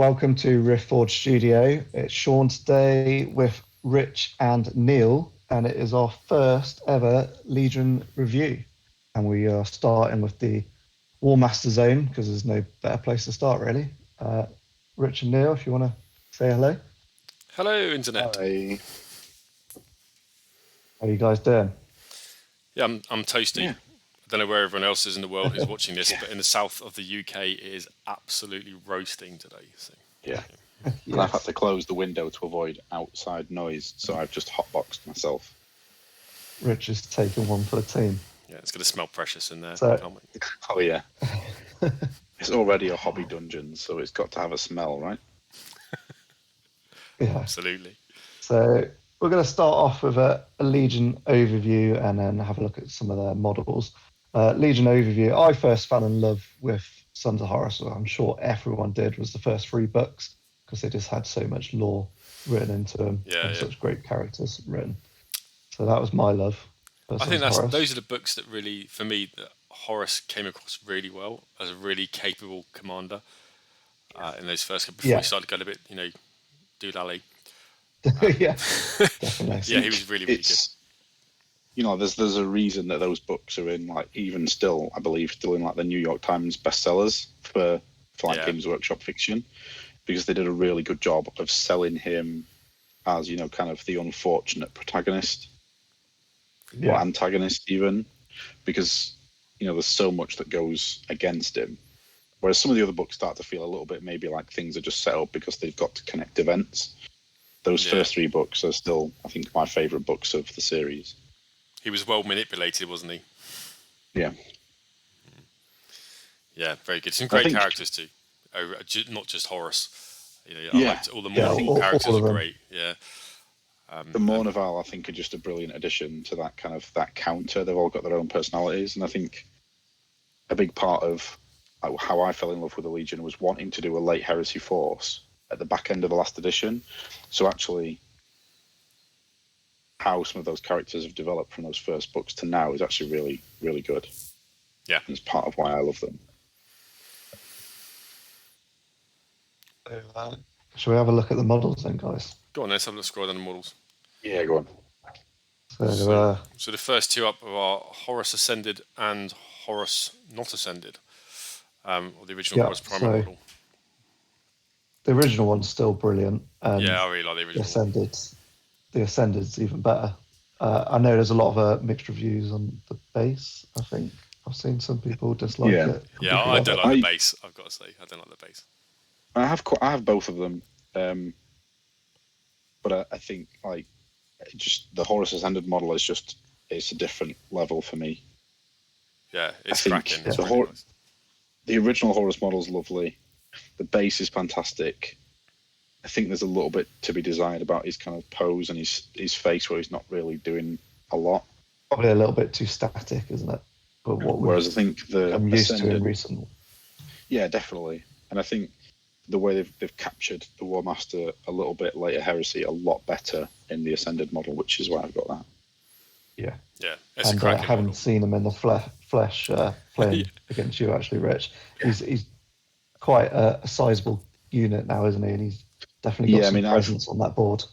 welcome to Riftforge Studio. It's Sean today with Rich and Neil, and it is our first ever Legion review. And we are starting with the War Master Zone because there's no better place to start, really. Rich and Neil, if you want to say hello. Hello, Internet. Hi. How are you guys doing? Yeah, I'm toasty. Yeah. I don't know where everyone else is in the world who's watching this, but in the south of the UK, it is absolutely roasting today. So. Yeah. Yes. And I've had to close the window to avoid outside noise, so I've just hotboxed myself. Rich is taking one for the team. Yeah, it's going to smell precious in there. So- Can't we? Oh, yeah. It's already a hobby dungeon, so it's got to have a smell, right? Yeah. Absolutely. So we're going to start off with a Legion overview and then have a look at some of their models. Legion overview. I first fell in love with Sons of Horus. I'm sure everyone did. Was the first 3 books because they just had so much lore written into them and such great characters written. So that was my love. I think those are the books that really, for me, that Horus came across really well as a really capable commander in those first couple. Before he started going a bit, doodally. Yeah, definitely. Yeah, he was really good. There's a reason that those books are in, like, even still, I believe, still in like the New York Times bestsellers for Games Workshop fiction, because they did a really good job of selling him as, kind of the unfortunate protagonist or antagonist even, because, there's so much that goes against him. Whereas some of the other books start to feel a little bit maybe like things are just set up because they've got to connect events. Those first 3 books are still, I think, my favourite books of the series. He was well manipulated, wasn't he? Yeah. Yeah, very good. Some great characters too. Not just Horus. I liked all the model characters are great. Yeah. The Mournival, I think, are just a brilliant addition to that counter. They've all got their own personalities, and I think a big part of how I fell in love with the Legion was wanting to do a late Heresy force at the back end of the last edition. So actually, how some of those characters have developed from those first books to now is actually really, really good. Yeah. It's part of why I love them. So, shall we have a look at the models then, guys? Go on, let's have a scroll down the models. Yeah, go on. So the first 2 up are Horus Ascended and Horus Not Ascended, or the original Horus Primary model. The original one's still brilliant. I really like the original. The Ascended's even better. I know there's a lot of mixed reviews on the base. I think I've seen some people dislike it. Yeah, I don't like the base. I've got to say, I don't like the base. I have both of them, but I think just the Horus Ascended model is it's a different level for me. Yeah, it's cracking. It's really nice. The original Horus model is lovely. The base is fantastic. I think there's a little bit to be desired about his kind of pose and his face, where he's not really doing a lot. Probably a little bit too static, isn't it? But whereas I think I'm used to in recent. Yeah, definitely. And I think the way they've captured the War Master a little bit later Heresy a lot better in the Ascended model, which is why I've got that. Yeah. Yeah. And I haven't seen him in the flesh playing against you, actually, Rich. Yeah. He's quite a sizable unit now, isn't he? And he's definitely got some presence on that board.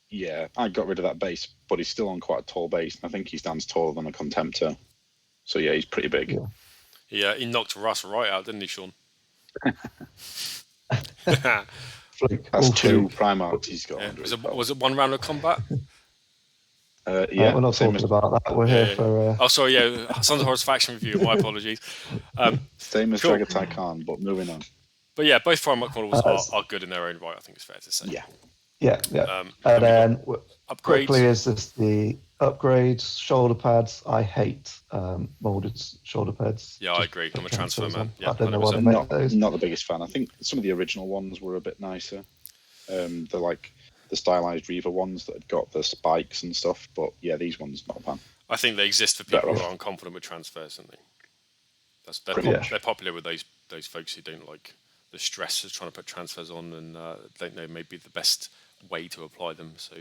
Yeah, I got rid of that base, but he's still on quite a tall base. And I think he stands taller than a Contemptor. So, yeah, he's pretty big. Yeah, he knocked Russ right out, didn't he, Sean? That's 2 Primarchs he's got. Yeah. Was it 1 round of combat? Yeah, we're not talking about that. We're here for. Oh, sorry. Yeah, Sons of Horus faction review. My apologies. Same as Dragatai Khan, but moving on. But yeah, both Primarch models are good in their own right. I think it's fair to say. Yeah. And then upgrades. Quickly, is this the upgrades? Shoulder pads. I hate molded shoulder pads. Yeah, I agree. I'm a transfer man. Yeah, I'm not the biggest fan. I think some of the original ones were a bit nicer. They're like the stylized Reaver ones that had got the spikes and stuff, but yeah, these ones not a fan. I think they exist for people who are unconfident with transfers, aren't they? They're popular with those folks who don't like the stress of trying to put transfers on and don't know maybe the best way to apply them. So,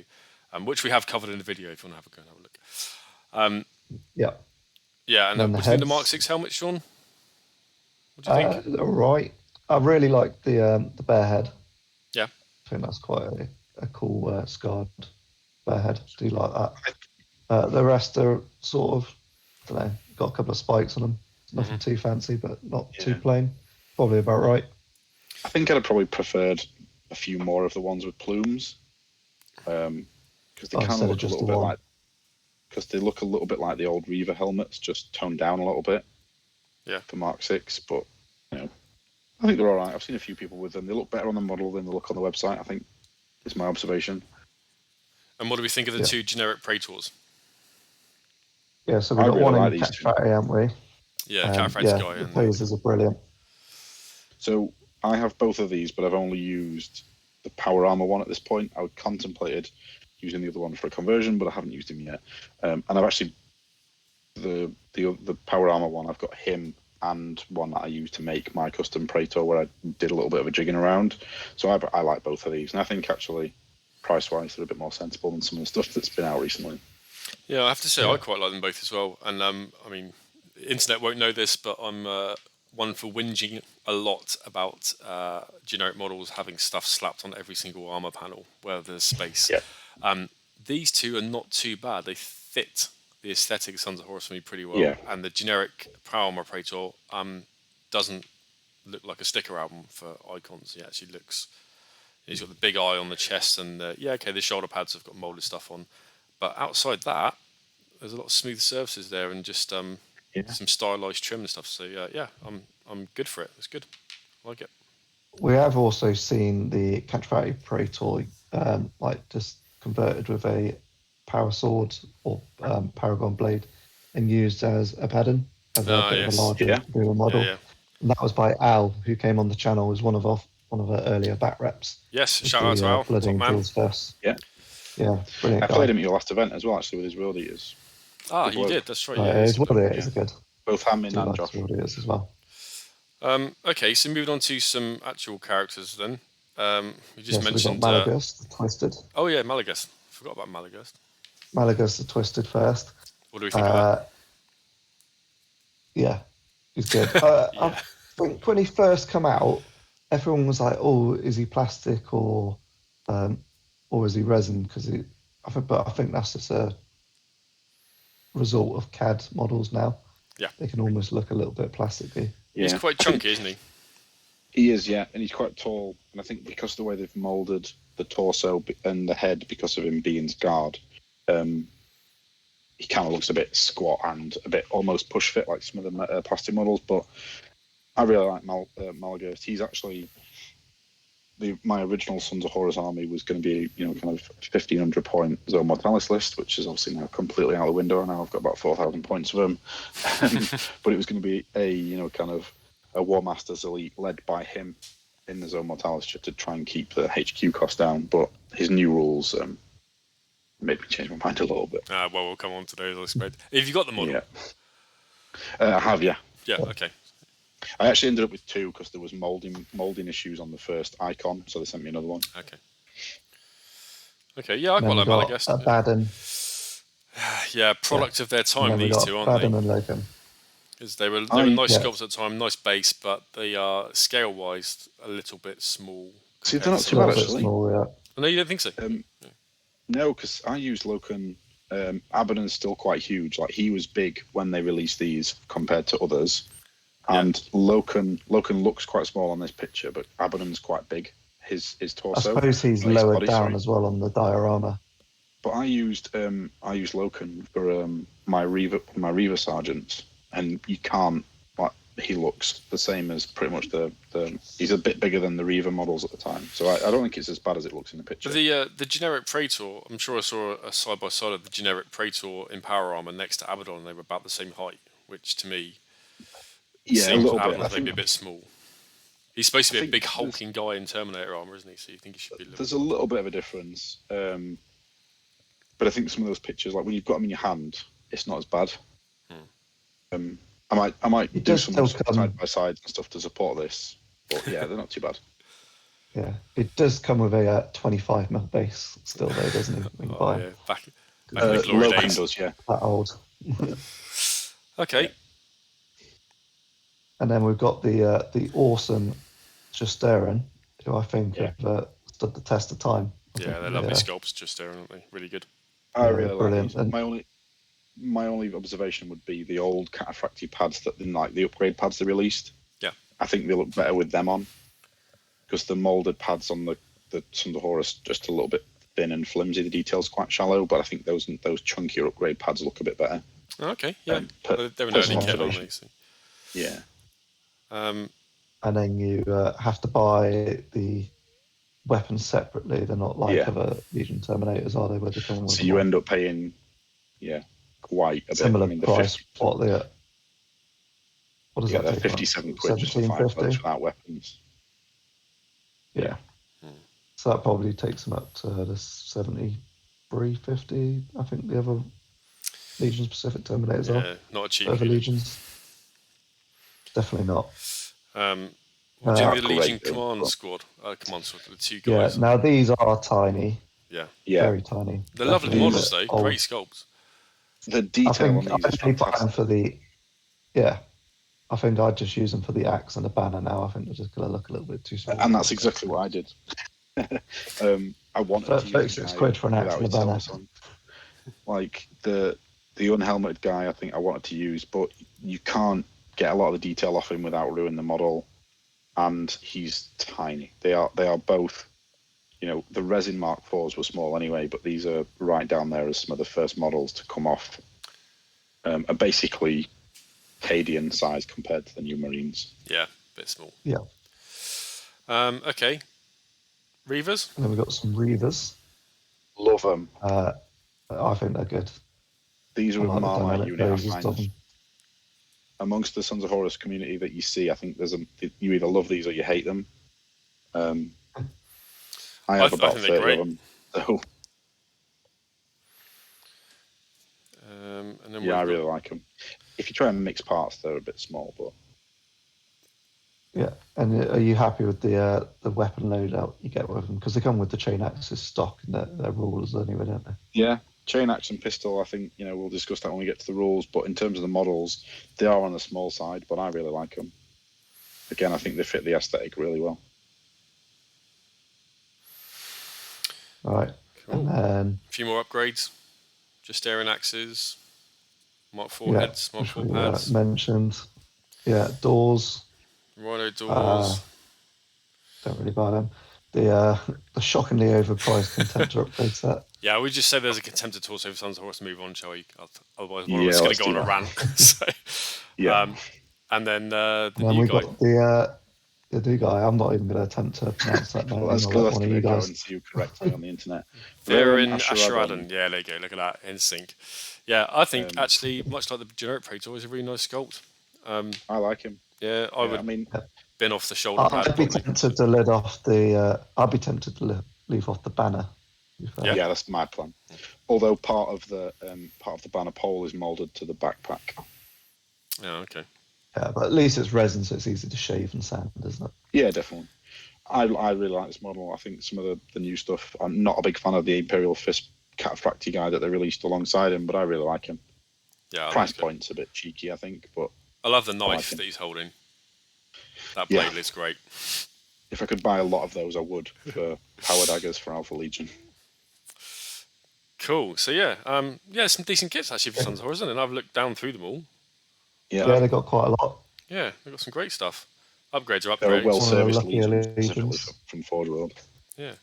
which we have covered in the video if you want to have a look. Yeah, and then between the Mark 6 helmets, Sean, what do you think? All right. I really like the bear head. think that's quite a cool scarred bearhead. Do you like that? The rest are sort of, I don't know, got a couple of spikes on them. Nothing too fancy, but not too plain. Probably about right. I think I'd have probably preferred a few more of the ones with plumes, because they kind of look a little bit like. Because they look a little bit like the old Reaver helmets, just toned down a little bit. Yeah. For Mark 6, but I think they're all right. I've seen a few people with them. They look better on the model than they look on the website. I think is my observation. And what do we think of the two generic Praetors? Yeah, so we've got one in Cataphractii, haven't we? Yeah, Cataphractii guy. The poses are brilliant. So I have both of these, but I've only used the power armor one at this point. I contemplated using the other one for a conversion, but I haven't used him yet. And I've actually the power armor one. I've got him and one that I used to make my custom Praetor, where I did a little bit of a jigging around. So I like both of these, and I think actually price wise they're a bit more sensible than some of the stuff that's been out recently. Yeah, I have to say I quite like them both as well. And I mean, the internet won't know this, but I'm one for whinging a lot about generic models having stuff slapped on every single armor panel where there's space. Yeah. These two are not too bad. They fit the aesthetic of Sons of Horus for me pretty well. And the generic Power Armor Praetor doesn't look like a sticker album for icons. He actually looks. He's got the big eye on the chest, and the shoulder pads have got molded stuff on. But outside that, there's a lot of smooth surfaces there, and just some stylized trim and stuff. So I'm good for it. It's good. I like it. We have also seen the Cataphractii Praetor just converted with a power sword or paragon blade and used as Abaddon as a bit of a larger model. And that was by Al, who came on the channel as one of our earlier back reps. Yes, shout out to Al. Blood Angels verse. Yeah, brilliant. I played him at your last event as well, actually, with his World Eaters. Ah, you did. That's right. His World Eaters are good. Both Hammond and Josh. World Eaters as well. Okay, so moving on to some actual characters then. You just mentioned Maloghurst the Twisted. Oh yeah, Maloghurst. Forgot about Maloghurst. Maloghurst the Twisted first. What do we think of that? Yeah, he's good. I think when he first come out, everyone was like, "Oh, is he plastic or is he resin?" Because I think that's just a result of CAD models now. Yeah, they can almost look a little bit plasticky. Yeah. He's quite chunky, isn't he? He is, yeah, and he's quite tall. And I think because of the way they've moulded the torso and the head, because of him being scarred, he kind of looks a bit squat and a bit almost push fit like some of the plastic models. But I really like Maloghurst. He's actually my original Sons of Horus army was going to be, kind of 1,500 point Zone Mortalis list, which is obviously now completely out the window. Now I've got about 4,000 points of them. But it was going to be kind of a War Masters elite led by him in the Zone Mortalis just to try and keep the HQ cost down. But his new rules made me change my mind a little bit. Well, we'll come on to those, I expect. Have you got the model? Yeah. I have, yeah. Yeah, okay. I actually ended up with two because there was molding issues on the first icon, so they sent me another one. Okay, yeah, I quite like Maloghurst. Abaddon. Yeah, product of their time, these two, aren't Abaddon and Loken. Because they were nice sculpts at the time, nice base, but they are scale-wise a little bit small. See, they're not too bad, actually. Small, No, you don't think so? No, because I used Loken. Abaddon's still quite huge. Like, he was big when they released these compared to others. And Loken looks quite small on this picture, but Abaddon's quite big. His torso. I suppose he's lowered down as well on the diorama. But I used Loken for my Reaver sergeant, and you can't. Like, he looks the same as pretty much the. He's a bit bigger than the Reaver models at the time, so I don't think it's as bad as it looks in the picture. But the generic Praetor, I'm sure I saw a side by side of the generic Praetor in power armor next to Abaddon, and they were about the same height, which to me. Yeah, a little bit. I think maybe a bit small. He's supposed to be a big hulking guy in Terminator armor, isn't he? So you think he should be. There's a little bit of a difference, but I think some of those pictures, like when you've got them in your hand, it's not as bad. I might do some side by side and stuff to support this, but yeah, they're not too bad. Yeah, it does come with a 25mm base still, though, doesn't it? Yeah, back in the glory days. Does, yeah. That old. Okay. And then we've got the awesome Justaerin, who I think have stood the test of time. Yeah, they're lovely sculpts, Justaerin, aren't they? Really good. I really like these. My only observation would be the old cataphractii pads that like the upgrade pads they released. Yeah. I think they look better with them on, because the molded pads on the Sons of Horus just a little bit thin and flimsy. The detail's quite shallow, but I think those chunkier upgrade pads look a bit better. Okay, yeah. They're an early kit, aren't they? So. Yeah. And then you have to buy the weapons separately. They're not like other Legion Terminators, are they? Where they come with so you end up paying, quite a similar bit. Price. What does that take? 57 quid just for 5 bucks without weapons. Yeah. So that probably takes them up to the 73.50. I think the other Legion specific Terminators are. Not a cheap. Other Legions. Definitely not. What do you think of the Legion Command Squad? The 2 guys. Yeah, now these are tiny. Yeah. Very tiny. They're lovely models though. Great sculpts. The detail on these is fantastic. I think I'd just use them for the axe and the banner now. I think they're just going to look a little bit too small. And that's exactly what I did. I wanted to use 36 quid for an axe and a banner. Like the unhelmeted guy, I think I wanted to use, but you can't get a lot of the detail off him without ruining the model. And he's tiny. They are both, the resin Mark IVs were small anyway, but these are right down there as some of the first models to come off. Are basically Cadian size compared to the new Marines. Yeah, a bit small. Yeah. Okay. Reavers? And then we've got some Reavers. Love them. I think they're good. These are a Marmite unit, I find. Amongst the Sons of Horus community that you see, I think you either love these or you hate them. I have about 30 of them. So. And then I really like them. If you try and mix parts, they're a bit small, but. Yeah, and are you happy with the weapon loadout you get with them? Because they come with the chain axes stock and their rules anyway, don't they? Yeah, chain axe and pistol, I think, we'll discuss that when we get to the rules, but in terms of the models, they are on the small side, but I really like them. Again, I think they fit the aesthetic really well. All right. Cool. And then, a few more upgrades. Justaerin axes, Mark 4 heads, Mark 4 pads. Mentioned. Yeah, doors. Rhino doors. Don't really buy them. The shockingly overpriced Contemptor upgrade set. Yeah, we just said there's a Contemptor torso for Sons of Horus to move on, shall we? Otherwise, one of us is going to go on a rant. So, and then the new guy. Got the new guy. I'm not even going to attempt to pronounce that name. Let's go and see you correctly on the internet. They're in Asheradan. Yeah, there you go. Look at that. In sync. Yeah, I think actually, much like the generic Traitor, is a really nice sculpt. I like him. Yeah, I would bin off the shoulder pad. I'd be tempted to leave off the. I'd be tempted to leave off the banner. Yeah, that's my plan. Although part of the banner pole is molded to the backpack. Oh, okay. Yeah, but at least it's resin, so it's easy to shave and sand, isn't it? Yeah, definitely. I really like this model. I think some of the new stuff. I'm not a big fan of the Imperial Fist cataphractii guy that they released alongside him, but I really like him. Yeah, price point's a bit cheeky, I think, but I love the knife that he's holding. That blade is great. If I could buy a lot of those, I would for power daggers for Alpha Legion. Cool. So some decent kits actually for Sons of Horus, isn't it? And I've looked down through them all. Yeah, they got quite a lot. Yeah, they got some great stuff. Upgrades are upgrades. They're a well-serviced Legion from Forge World. Yeah.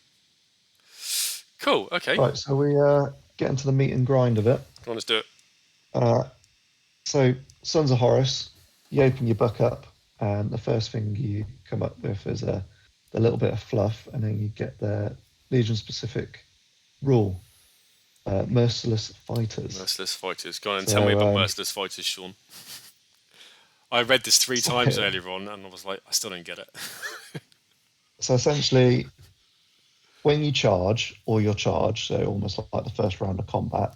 Cool. Okay. Right, so we get into the meat and grind of it. Come on, let's do it. So Sons of Horus, you open your book up, and the first thing you come up with is a little bit of fluff, and then you get the Legion-specific rule. Merciless Fighters. Merciless Fighters. Go on and tell me about Merciless Fighters, Sean. I read this 3 times earlier on, and I was like, I still don't get it. So essentially, when you charge, or you're charged, so almost like the first round of combat,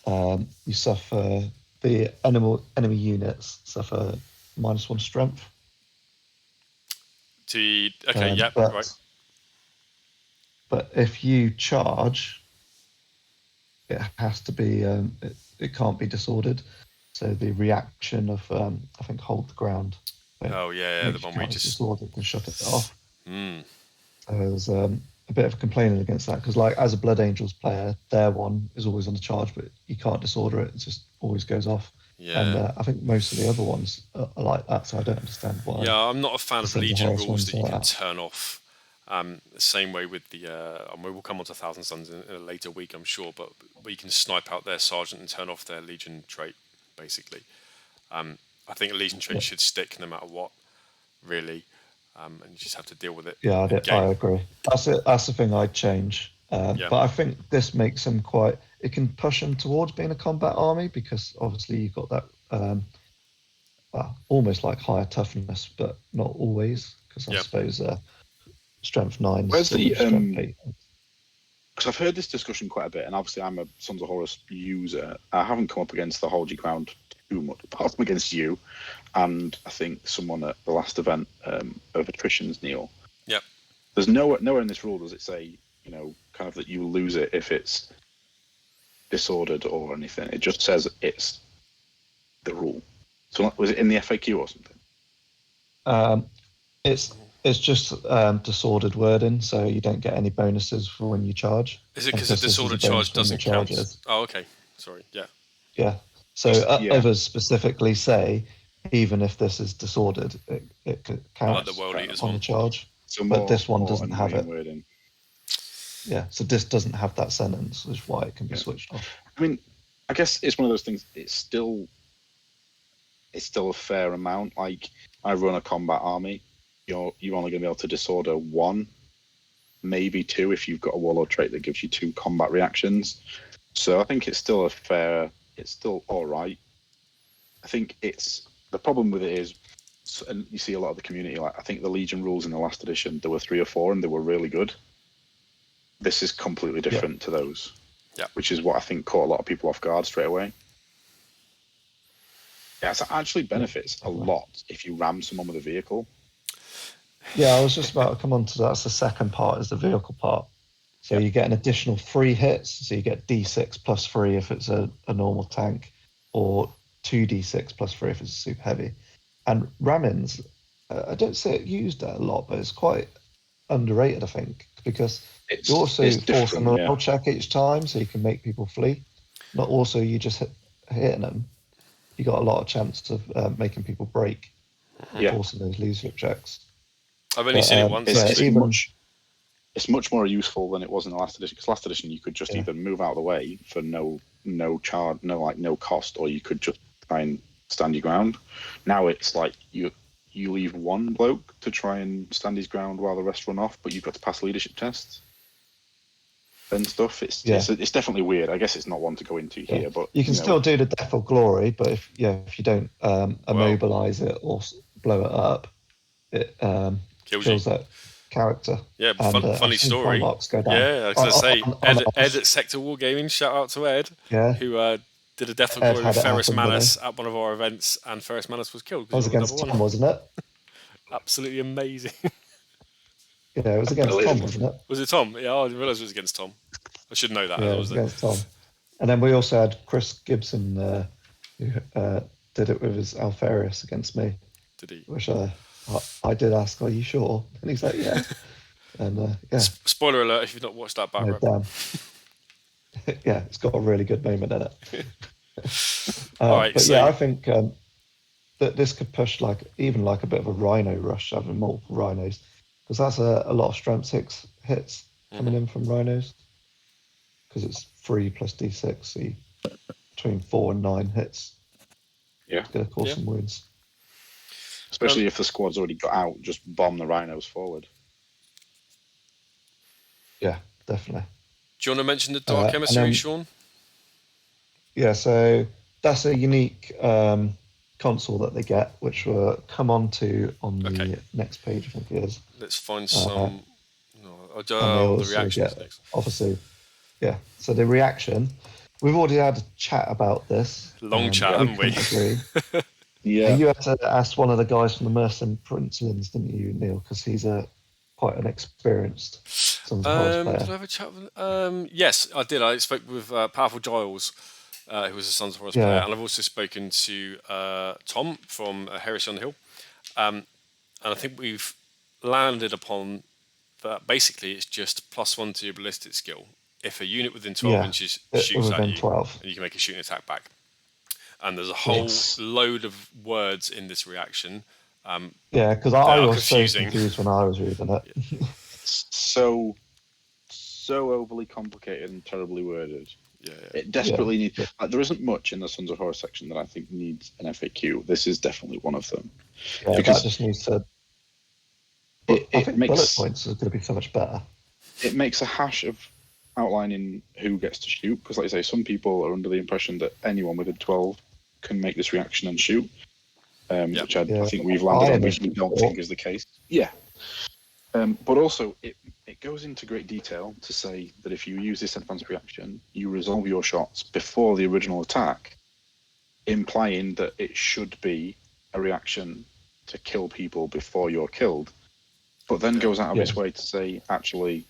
you suffer, the enemy units suffer -1 strength. Right. But if you charge, it has to be, it can't be disordered. So the reaction of, I think, hold the ground. The one where you just disordered and shut it off. Mm. So there's a bit of complaining against that because, like, as a Blood Angels player, their one is always on the charge, but you can't disorder it. It just always goes off. Yeah. And I think most of the other ones are like that, so I don't understand why. Yeah, I'm not a fan of Sons of Legion Horus rules that you ones can like that. turn off. The same way with the, and we will come on to Thousand Sons in a later week, I'm sure, but you can snipe out their sergeant and turn off their Legion trait, basically. I think a Legion trait should stick no matter what, really, and you just have to deal with it. Yeah, I agree. That's it. That's the thing I'd change. But I think this makes them quite. It can push them towards being a combat army because obviously you've got that, almost like higher toughness, but not always. Because I suppose strength 9. Where's the? Because I've heard this discussion quite a bit, and obviously I'm a Sons of Horus user. I haven't come up against the Hold Your Ground too much, apart from against you, and I think someone at the last event of attritions, Neil. Yep. There's nowhere in this rule does it say, kind of that you lose it if it's disordered or anything. It just says it's the rule. So was it in the FAQ or something? It's just disordered wording, so you don't get any bonuses for when you charge. Is it because a disordered charge doesn't count? Oh, okay. Sorry. Yeah. Yeah. So others specifically say, even if this is disordered, it counts the World Eaters on one. the charge. So but this one doesn't have it. Wording. Yeah. So this doesn't have that sentence, which is why it can be switched off. I mean, I guess it's one of those things. It's still a fair amount. Like, I run a combat army. You're only going to be able to disorder 1, maybe 2 if you've got a Warlord trait that gives you 2 combat reactions. So I think it's still it's still all right. I think the problem with it is, and you see a lot of the community, like, I think the Legion rules in the last edition, there were 3 or 4 and they were really good. This is completely different to those. Yeah. Which is what I think caught a lot of people off guard straight away. Yeah, so it actually benefits a lot if you ram someone with a vehicle. Yeah, I was just about to come on to that. That's the second part, is the vehicle part. So you get an additional 3 hits. So you get D6 plus 3 if it's a normal tank, or 2D6 plus 3 if it's a super heavy. And rammings, I don't see it used a lot, but it's quite underrated, I think, because you also force a morale check each time, so you can make people flee. But also, you just hitting them, you got a lot of chance of making people break. Forcing those leadership checks. I've only seen it once. It's much more useful than it was in the last edition. Because last edition, you could just either move out of the way for no charge, no cost, or you could just try and stand your ground. Now it's like you leave one bloke to try and stand his ground while the rest run off, but you've got to pass leadership tests and stuff. It's definitely weird. I guess it's not one to go into here, but you can still do the Death or Glory, but if you don't immobilize it or blow it up, it kills that character. Yeah, funny story. Go down. Yeah, I was going to say, Ed at Sector Wargaming, shout out to Ed, who did a Death or Glory with Ferrus Manus at one of our events, and Ferrus Manus was killed. It was against Tom, wasn't it? Absolutely amazing. Yeah, it was against Tom, wasn't it? Was it Tom? Yeah, I didn't realise it was against Tom. I should know that. Yeah, it was against Tom. And then we also had Chris Gibson, who did it with his Alfarius against me. Did he? Which I did ask, are you sure? And he's like, yeah. And Spoiler alert if you've not watched that back. No, damn. Yeah, it's got a really good moment in it. All right, but I think that this could push even a bit of a rhino rush, having multiple rhinos, because that's a lot of strength 6 hits coming in from rhinos, because it's 3 plus D6, so between 4 and 9 hits. Yeah, it's going to cause some wounds. Especially if the squad's already got out, just bomb the rhinos forward. Yeah, definitely. Do you want to mention the Dark Emissary, Sean? Yeah, so that's a unique console that they get, which we'll come on to on the next page, I think it is. Let's find some... the reactions next. Obviously, so the reaction... We've already had a chat about this. Long chat, haven't we? Yeah. And you had to ask one of the guys from the Mercenary Princelings, didn't you, Neil? Because he's quite an experienced Sons of Horus player. Did I have a chat with him? Yes, I did. I spoke with Powerful Giles, who was a Sons of Horus player, and I've also spoken to Tom from Heresy on the Hill. And I think we've landed upon But basically, it's just +1 to your ballistic skill if a unit within 12 inches shoots at you, 12. and you can make a shooting attack back. And there's a whole load of words in this reaction. Because I was so confused when I was reading it. so overly complicated and terribly worded. It desperately needs. There isn't much in the Sons of Horus section that I think needs an FAQ. This is definitely one of them. Because that just needs to. I think makes, bullet points is going to be so much better. It makes a hash of outlining who gets to shoot, because, like I say, some people are under the impression that anyone within 12 can make this reaction and shoot, which I think we've landed on, which we don't think is the case. Yeah. But also, it goes into great detail to say that if you use this advanced reaction, you resolve your shots before the original attack, implying that it should be a reaction to kill people before you're killed, but then goes out of its way to say, actually,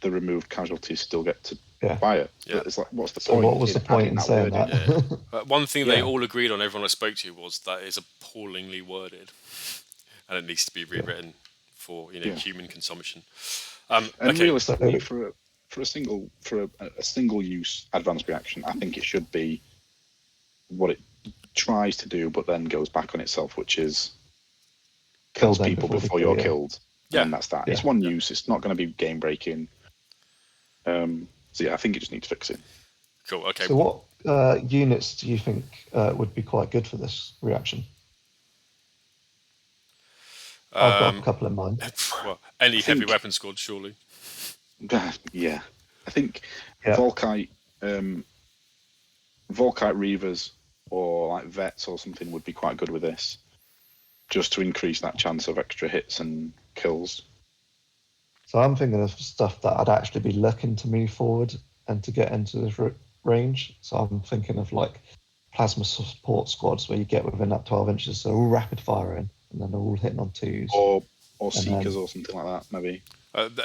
the removed casualties still get to fire. It's like, what's the point? What was the point in saying that? One thing they all agreed on, everyone I spoke to, was that it's appallingly worded, and it needs to be rewritten for human consumption. And realistically, for a single use advanced reaction, I think it should be what it tries to do, but then goes back on itself, which is kills people before you're killed. And that's that. It's one use. It's not going to be game breaking. I think it just needs fixing. Cool. Okay. So what units do you think would be quite good for this reaction? I've got a couple in mind. Well, any heavy weapon squad, surely. Yeah, I think Volkite Reavers or like Vets or something would be quite good with this, just to increase that chance of extra hits and kills. So I'm thinking of stuff that I'd actually be looking to move forward and to get into this range. So I'm thinking of like plasma support squads where you get within that 12 inches, so all rapid firing, and then they're all hitting on 2s. Or Seekers or something like that, maybe.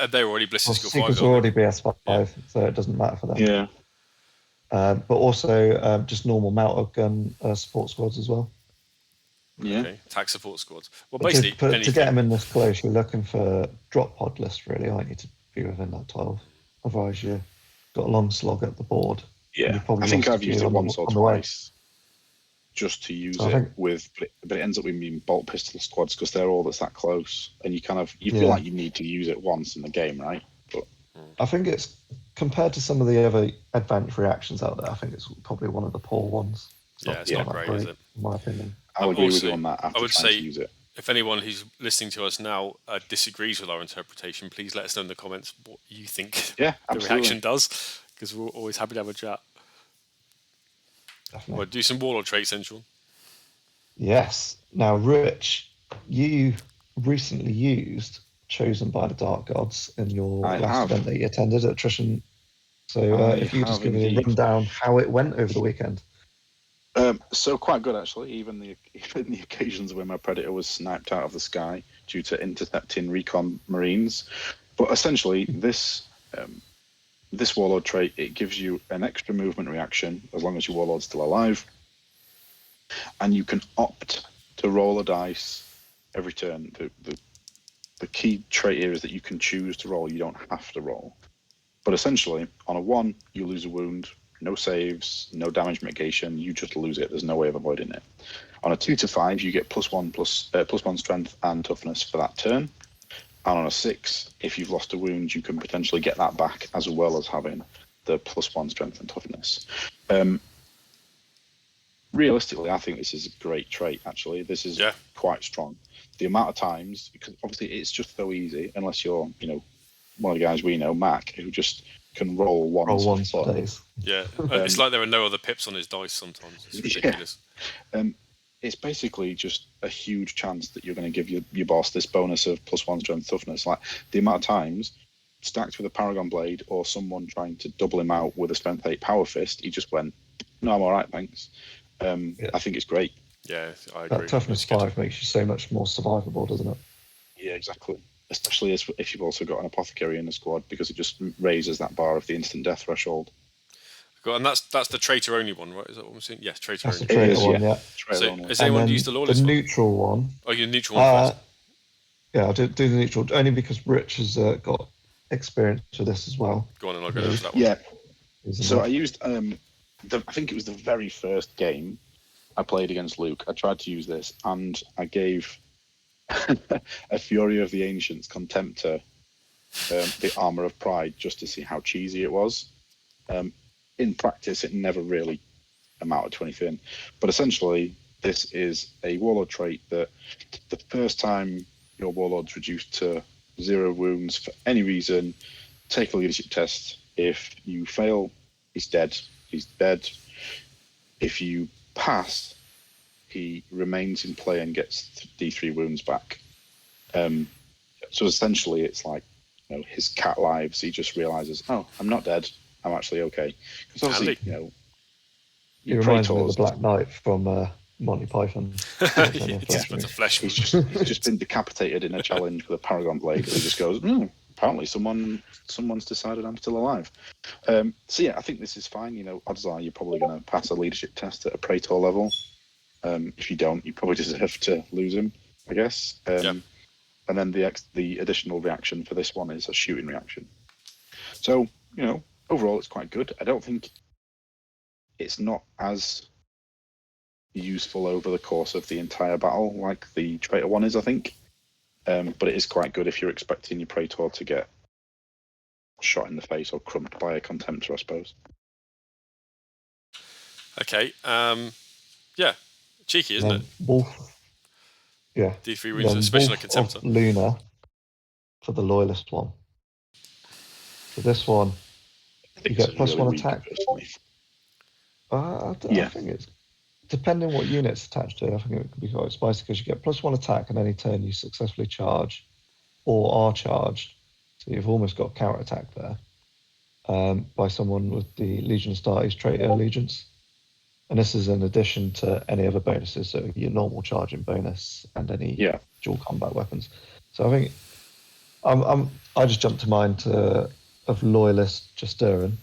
They're already Blister Skill 5. Seekers are already BS5, so it doesn't matter for them. Yeah. But also just normal melter gun support squads as well. Yeah. Okay. Attack support squads. Well, basically, to get them in this close, you're looking for drop pod list, really, aren't you, to be within that 12? Otherwise, you've got a long slog at the board. Yeah, I think I've used it once or twice just to use it with, but it ends up being bolt pistol squads because they're all that's that close, and you feel like you need to use it once in the game, right? But I think it's, compared to some of the other advanced reactions out there, I think it's probably one of the poor ones. It's not great, is it? In my opinion. I'll agree with you on that. I would say, use it. if anyone who's listening to us now disagrees with our interpretation, please let us know in the comments what you think the reaction does, because we're always happy to have a chat. Definitely. Well, do some Warlord traits, Central. Yes. Now, Rich, you recently used Chosen by the Dark Gods in your last event that you attended at Attrition. So if you just give me a rundown how it went over the weekend. So quite good, actually. Even the occasions where my Predator was sniped out of the sky due to intercepting recon Marines. But essentially, this Warlord trait, it gives you an extra movement reaction as long as your Warlord's still alive. And you can opt to roll a dice every turn. The key trait here is that you can choose to roll. You don't have to roll. But essentially, on a 1, you lose a wound. No saves, no damage mitigation. You just lose it. There's no way of avoiding it. On a 2 to 5, you get +1 strength and toughness for that turn. And on a 6, if you've lost a wound, you can potentially get that back, as well as having the +1 strength and toughness. Realistically, I think this is a great trait. Actually, this is quite strong. The amount of times, because obviously it's just so easy, unless you're, one of the guys we know, Mac, who just can roll ones for days. Yeah, it's like there are no other pips on his dice sometimes. It's ridiculous. It's basically just a huge chance that you're going to give your boss this bonus of +1 strength toughness. Like the amount of times stacked with a Paragon Blade or someone trying to double him out with a Strength 8 Power Fist, he just went, no, I'm all right, thanks. I think it's great. Yeah, I agree. That toughness 5 makes you so much more survivable, doesn't it? Yeah, exactly. Especially if you've also got an Apothecary in the squad, because it just raises that bar of the instant death threshold. And that's the Traitor only one, right? Is that what I'm saying? Yes, Traitor only. That's the Traitor one, yeah. So has anyone used the Loyalist one? The neutral one. Oh, your neutral one first. I'll do the neutral only because Rich has got experience with this as well. Go on, and I'll go for that one. Yeah. So I used I think it was the very first game I played against Luke. I tried to use this, and I gave a Fury of the Ancients Contemptor the Armour of Pride just to see how cheesy it was. In practice, it never really amounted to anything. But essentially, this is a Warlord trait that the first time your Warlord's reduced to 0 wounds for any reason, take a leadership test. If you fail, he's dead. He's dead. If you pass, he remains in play and gets D3 wounds back. So essentially, it's like his cat lives. He just realizes, oh, I'm not dead. I'm actually okay. Because obviously, he reminds me of the Black Knight from Monty Python. He's just been decapitated in a challenge with a Paragon Blade. And he just goes, apparently someone's decided I'm still alive. So yeah, I think this is fine. Odds are you're probably going to pass a leadership test at a Traitor level. If you don't, you probably deserve to lose him, I guess. And then the additional reaction for this one is a shooting reaction. So, overall it's quite good. I don't think it's not as useful over the course of the entire battle like the Traitor one is, I think. But it is quite good if you're expecting your Traitor to get shot in the face or crumped by a Contemptor, I suppose. Okay. Yeah. Cheeky, isn't it? Wolf. Yeah. D3 wounds, especially like Contemptor. Luna for the Loyalist one. So this one, you get +1 attack. I think it's depending what unit's attached to. I think it could be quite spicy because you get +1 attack on any turn you successfully charge or are charged. So you've almost got counter attack there by someone with the Legion of Astartes Traitor allegiance. And this is in addition to any other bonuses, so your normal charging bonus and any dual combat weapons. So I think I just jumped to mind of Loyalist Justaerin,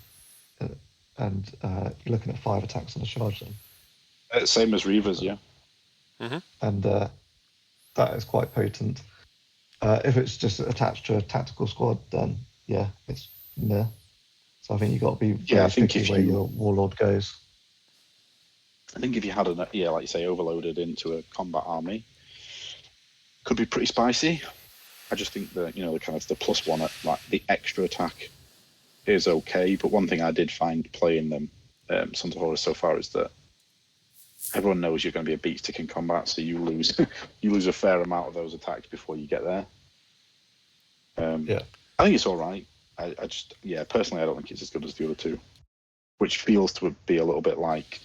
and you're looking at 5 attacks on a charge then. Same as Reavers, yeah. Mm-hmm. And that is quite potent. If it's just attached to a tactical squad, then it's meh. So I think you've got to be very picky where your Warlord goes. I think if you had like you say, overloaded into a combat army, could be pretty spicy. I just think that the kind of the +1 like the extra attack is okay. But one thing I did find playing them Sons of Horus so far is that everyone knows you're going to be a beat stick in combat, so you lose a fair amount of those attacks before you get there. I think it's all right. I just personally I don't think it's as good as the other two, which feels to be a little bit like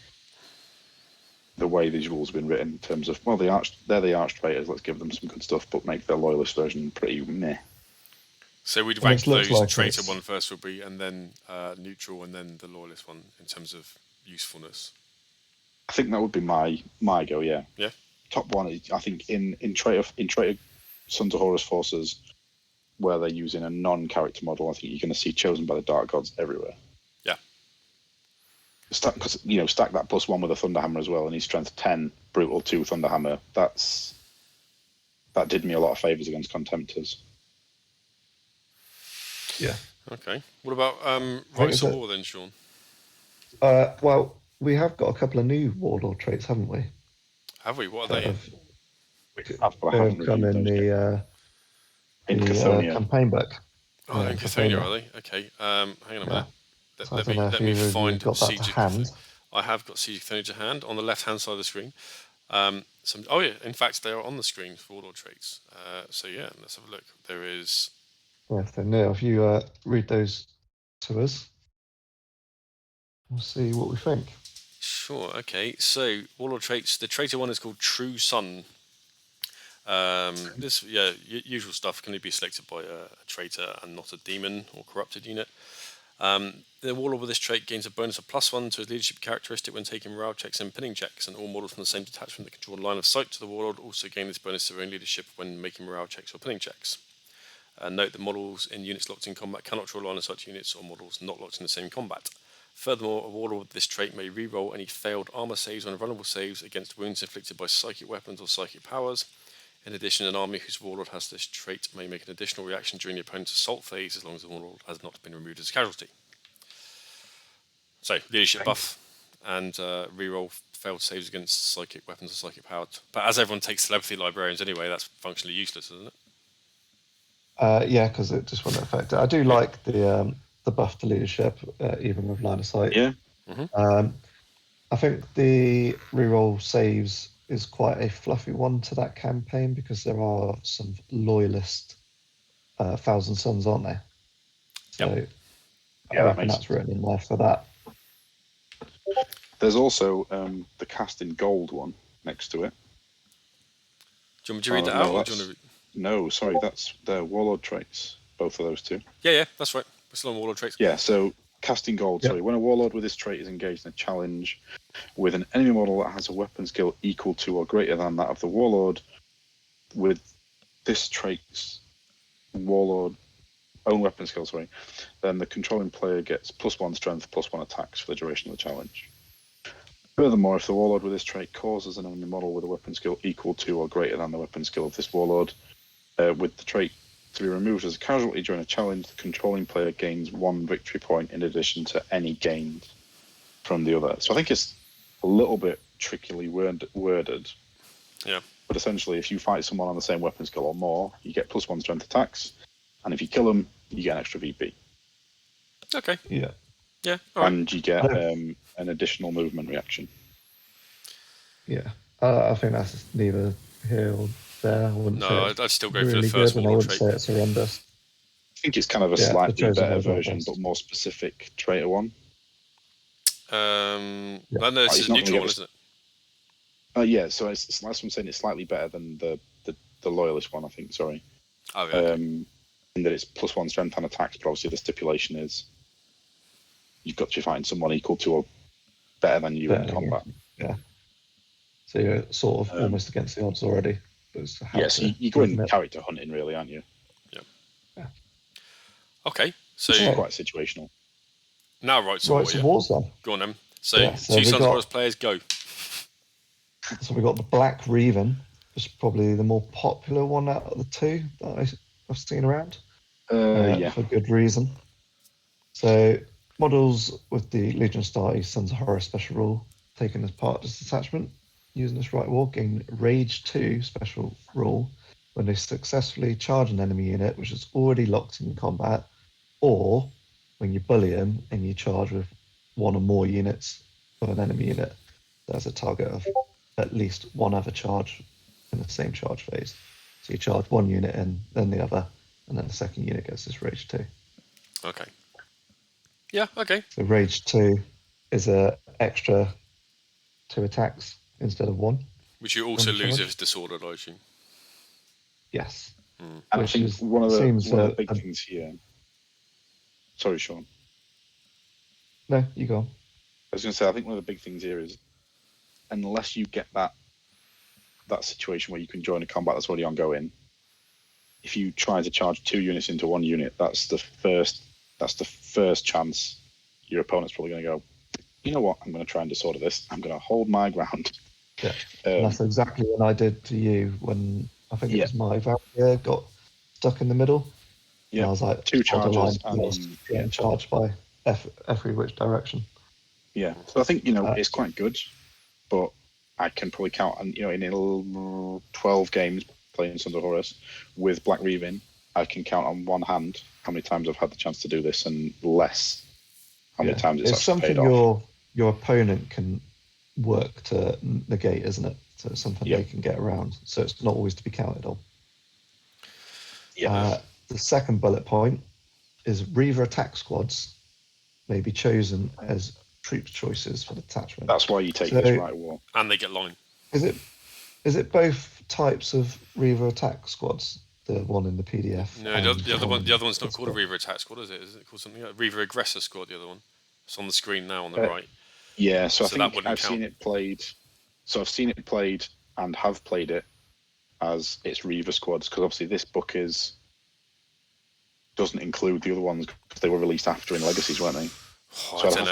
the way these rules have been written in terms of, they're the arch traitors, let's give them some good stuff, but make their Loyalist version pretty meh. So we'd rank those like Traitor one first would be, and then neutral, and then the Loyalist one in terms of usefulness. I think that would be my go, yeah. Yeah. Top one is, I think, in Traitor Sons of Horus forces, where they're using a non-character model, I think you're going to see Chosen by the Dark Gods everywhere. Stack that +1 with a Thunderhammer as well, and he's strength 10, brutal 2 Thunderhammer. That did me a lot of favours against Contemptors. Yeah. Okay. What about Rites of War then, Sean? Well, we have got a couple of new Warlord traits, haven't we? Have we? What are they? They've come in the campaign book. Oh, in Cathonia, are they? Okay. Hang on a minute. Let me find Siege of Cathonia. I have got Siege of Cathonia to hand on the left-hand side of the screen. In fact, they are on the screen for Warlord traits. Let's have a look. There is. Yes, they're new. If you read those to us, we'll see what we think. Sure. Okay. So Warlord traits. The Traitor one is called True Sun. Usual stuff can only be selected by a Traitor and not a Demon or Corrupted unit. The Warlord with this trait gains a bonus of +1 to his leadership characteristic when taking morale checks and pinning checks, and all models from the same detachment that can draw line of sight to the Warlord also gain this bonus to their own leadership when making morale checks or pinning checks. Note that models in units locked in combat cannot draw line of sight to units or models not locked in the same combat. Furthermore, a Warlord with this trait may re-roll any failed armor saves or vulnerable saves against wounds inflicted by psychic weapons or psychic powers. In addition, an army whose Warlord has this trait may make an additional reaction during the opponent's assault phase as long as the Warlord has not been removed as a casualty. So, leadership buff and reroll failed saves against psychic weapons or psychic powered. But as everyone takes telepathy librarians anyway, that's functionally useless, isn't it? Yeah, because it just wouldn't affect it. I do like the buff to leadership, even with line of sight. Yeah. I think the reroll saves is quite a fluffy one to that campaign because there are some Loyalist Thousand Sons, aren't there? So I reckon that's written in there for that. There's also the cast in gold one next to it. Do you want me to read that out? Or do you want to No, sorry, that's the Warlord traits, both of those two. Yeah, that's right. We're still on Warlord traits. Yeah, so casting gold, sorry. When a Warlord with this trait is engaged in a challenge with an enemy model that has a weapon skill equal to or greater than that of the Warlord, with this trait's Warlord own weapon skill, then the controlling player gets +1 strength, +1 attacks for the duration of the challenge. Furthermore, if the Warlord with this trait causes an enemy model with a weapon skill equal to or greater than the weapon skill of this Warlord, with the trait to be removed as a casualty during a challenge, the controlling player gains 1 victory point in addition to any gained from the other. So I think it's a little bit trickily worded. Yeah. But essentially, if you fight someone on the same weapon skill or more, you get +1 strength attacks, and if you kill them, you get an extra VP. Okay. Yeah. Yeah. All right. And you get an additional movement reaction. Yeah. I think that's neither here or there. I wouldn't say I'd still go really for the first good, Warlord and I trait. wouldn't say it's horrendous. I think it's kind of a slightly better version, but more specific Traitor one. No, this is a neutral one, isn't it? Yeah, so it's that's what I'm saying. It's slightly better than the Loyalist one, I think. Sorry. Oh, yeah. In that it's +1 strength and attacks, but obviously the stipulation is you've got to be fighting someone equal to or better than you in combat. Yeah. So you're sort of almost against the odds already. Yes, you go in character hunting, really, aren't you? Yeah. Okay, so it's quite situational. Now Rites of Wars then. Go on then. So two Sons of Horus players, go. So we got the Black Reaver, which is probably the more popular one out of the two that I've seen around. For good reason. So models with the Legion Starty Sons of Horus special rule taken as part of this detachment using this Rite War gain Rage 2 special rule when they successfully charge an enemy unit which is already locked in combat, or when you bully them and you charge with one or more units of an enemy unit that has a target of at least one other charge in the same charge phase. So you charge one unit in, then the other, and then the second unit gets this Rage 2. Okay. Yeah, okay. So Rage 2 is an extra 2 attacks instead of 1. Which you also lose if it's disordered, I assume. Yes. And I think one of the big things here... Sorry, Sean. No, you go on. I was going to say, I think one of the big things here is unless you get that situation where you can join a combat that's already ongoing, if you try to charge 2 units into 1 unit, that's the first chance your opponent's probably going to go, you know what, I'm going to try and disorder this. I'm going to hold my ground. Yeah, that's exactly what I did to you when I think it was my Valkyrie got stuck in the middle. Yeah, and I was like 2 charges and getting charged by every which direction. Yeah, so I think it's quite good, but I can probably count on in 12 games playing Sons of Horus with Black Reaver, I can count on one hand how many times I've had the chance to do this, and less how many times it's actually paid off. Your opponent can work to negate, isn't it? So it's something they can get around. So it's not always to be counted on. Yeah. The second bullet point is Reaver attack squads may be chosen as troop choices for the detachment. That's why you take this Rite War. And they get line. Is it both types of Reaver attack squads? The one in the PDF. No, the other one's not called a Reaver attack squad, is it? Is it called something like Reaver aggressor squad? The other one. It's on the screen now on the right. Yeah, so I think I've seen it played. So I've seen it played and have played it as its Reaver squads, because obviously this book doesn't include the other ones because they were released after in Legacies, weren't they? I don't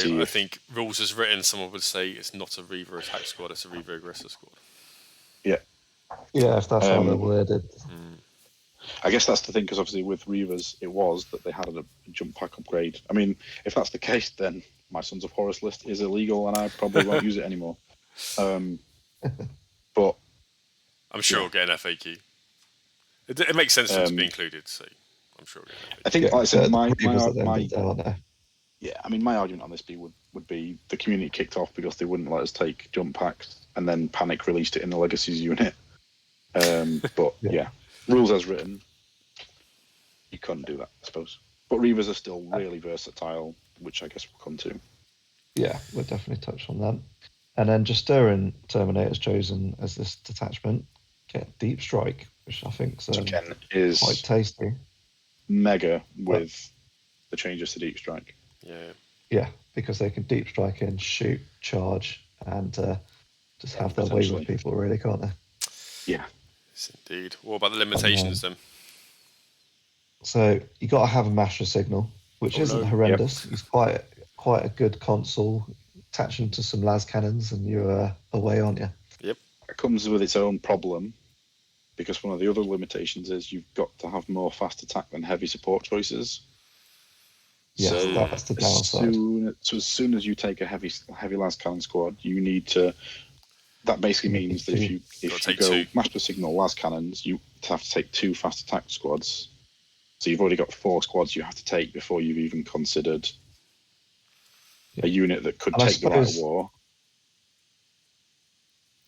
know. I think rules as written, someone would say it's not a Reaver attack squad, it's a Reaver aggressor squad. Yeah, Yeah, if that's how they're worded. I guess that's the thing, because obviously with Reavers, it was that they had a jump pack upgrade. I mean, if that's the case, then my Sons of Horus list is illegal, and I probably won't use it anymore. But I'm sure we'll get an FAQ. It makes sense for it to be included, so I'm sure we'll get an FAQ. I think, like I said, my argument on this would be the community kicked off because they wouldn't let us take jump packs, and then Panic released it in the Legacies unit. But rules as written, you couldn't do that, I suppose. But Reavers are still really versatile, which I guess we'll come to. Yeah, we'll definitely touch on that. And then Justaerin Terminators chosen as this detachment get Deep Strike, which I think is quite tasty. Mega with the changes to Deep Strike. Yeah, because they can Deep Strike in, shoot, charge, and just have their way with people, really, can't they? Yeah. Yes, indeed. What about the limitations then? So you got to have a Master Signal, which isn't horrendous. He's quite a good console. Attach him to some las cannons, and you're away, aren't you? Yep. It comes with its own problem, because one of the other limitations is you've got to have more fast attack than heavy support choices. Yes, so that's the downside. As soon as you take a heavy las cannon squad, you need to. That basically means that if you go Master Signal las cannons, you have to take 2 fast attack squads. So you've already got 4 squads you have to take before you've even considered a unit that could take the Rite of War.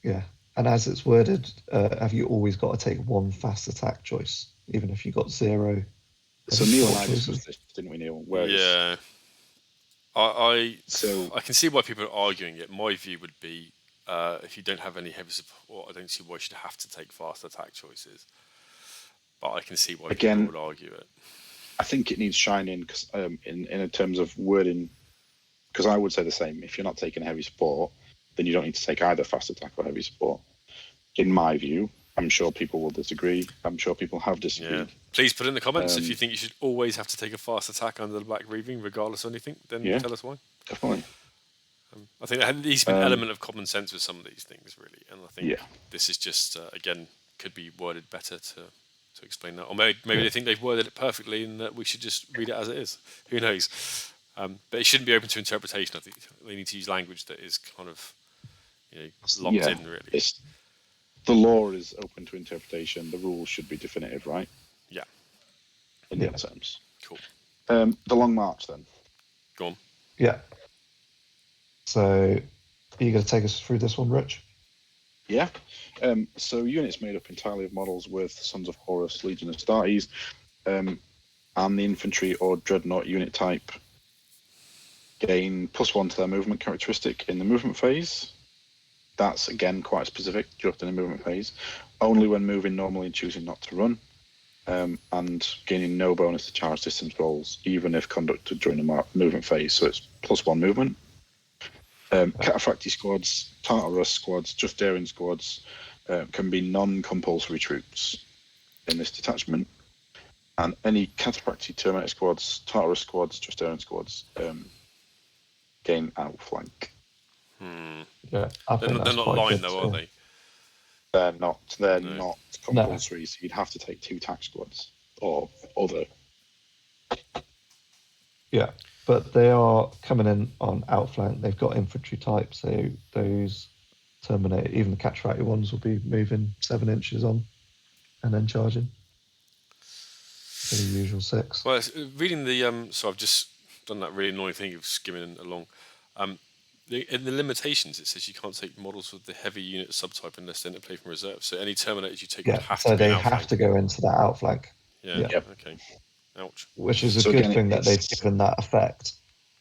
Yeah, and as it's worded, have you always got to take 1 fast attack choice, even if you got 0? So Neil and I discussed this, didn't we, Neil? Yeah. I can see why people are arguing it. My view would be, if you don't have any heavy support, I don't see why you should have to take fast attack choices. But I can see why people would argue it. I think it needs shining because in terms of wording, because I would say the same. If you're not taking heavy support, then you don't need to take either fast attack or heavy support. In my view, I'm sure people will disagree. I'm sure people have disagreed. Yeah. Please put in the comments if you think you should always have to take a fast attack under the Black Reaving, regardless of anything. Then tell us why. Definitely. I think there needs to be an element of common sense with some of these things, really. And I think this is just, again, could be worded better to explain that. Or maybe they think they've worded it perfectly and that we should just read it as it is. Who knows? But it shouldn't be open to interpretation. I think they need to use language that is kind of locked in, really. The law is open to interpretation. The rules should be definitive, right? Yeah. In that terms. Cool. The Long March, then. Go on. Yeah. So, are you going to take us through this one, Rich? Yeah. So, units made up entirely of models with Sons of Horus, Legion of Astartes, and the infantry or dreadnought unit type gain +1 to their movement characteristic in the movement phase. That's, again, quite specific, just in the movement phase. Only when moving normally and choosing not to run. And gaining no bonus to charge distance rolls, even if conducted during the movement phase. So it's +1 movement. Cataphracti squads, Tartarus squads, Justaerin squads can be non-compulsory troops in this detachment. And any Cataphracti Terminator squads, Tartarus squads, Justaerin squads gain outflank. Yeah, they're not line though, are they? They're not. They're not compulsory. No. So you'd have to take 2 tac squads or other. Yeah, but they are coming in on outflank. They've got infantry type, so those Terminator, even the Cataphracti ones, will be moving 7 inches on and then charging. For the usual 6. Well, reading the so I've just done that really annoying thing of skimming along. In the limitations, it says you can't take models with the heavy unit subtype unless they interplay from reserve. So any Terminators you take would have to be they outflank. have to go into that outflank. Yeah. Okay. Ouch. Which is a good thing that they've given that effect,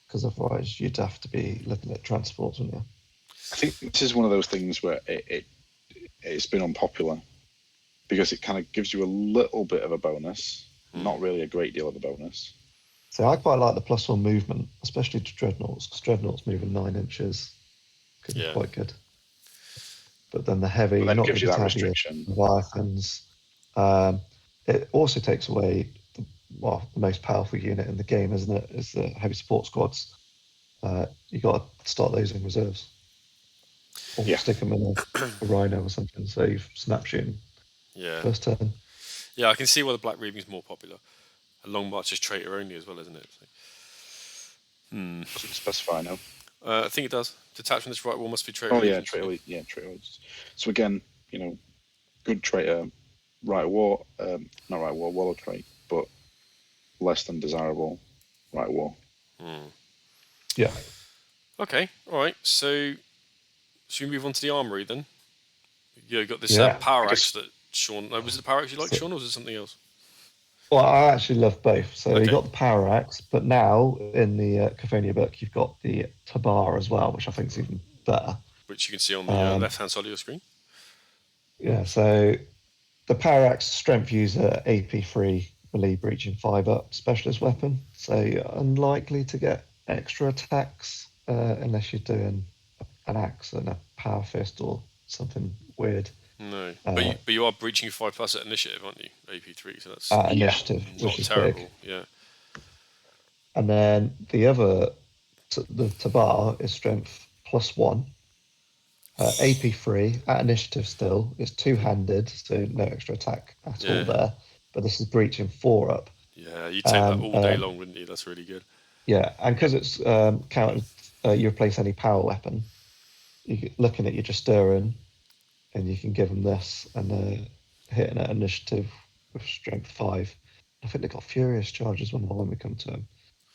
because otherwise you'd have to be looking at transports, wouldn't you? I think this is one of those things where it's been unpopular because it kind of gives you a little bit of a bonus, not really a great deal of a bonus. So I quite like the +1 movement, especially to dreadnoughts, because dreadnoughts moving 9 inches could be quite good. But then the heavy, not gives you that restriction. Leviathans. It also takes away the most powerful unit in the game, isn't it? Is the heavy support squads. You got to start those in reserves. Or stick them in a Rhino or something, so you've snap shooting first turn. Yeah, I can see why the Black Reaving is more popular. A Long March is Traitor only as well, isn't it? So. Does it specify now? I think it does. Detachment this right wall must be Traitor. Oh yeah, Traitor. Yeah, Traitor. So again, good Traitor, right war, not right war, Warlord trait, but less than desirable right war. Yeah. Okay. All right. So, should we move on to the Armoury then? You got this power axe that Sean. Was it the power axe you liked, Sean, or was it something else? Well, I actually love both. So you got the power axe, but now in the Cathonia book, you've got the Tabar as well, which I think is even better. Which you can see on the left-hand side of your screen. Yeah. So the power axe strength user AP3 melee breaching 5-up specialist weapon. So you're unlikely to get extra attacks unless you're doing an axe and a power fist or something weird. No, but you are breaching 5+ at initiative, aren't you? AP3, so that's initiative, which is terrible. big. Yeah. And then the other, the Tabar is strength +1, AP3 at initiative still. It's two-handed, so no extra attack at all there. But this is breaching 4-up. Yeah, you'd take that all day long, wouldn't you? That's really good. Yeah, and because it's counted, you replace any power weapon. You're looking at your Justaerin, and you can give them this, and hitting at initiative with strength 5. I think they've got furious charges when we come to them.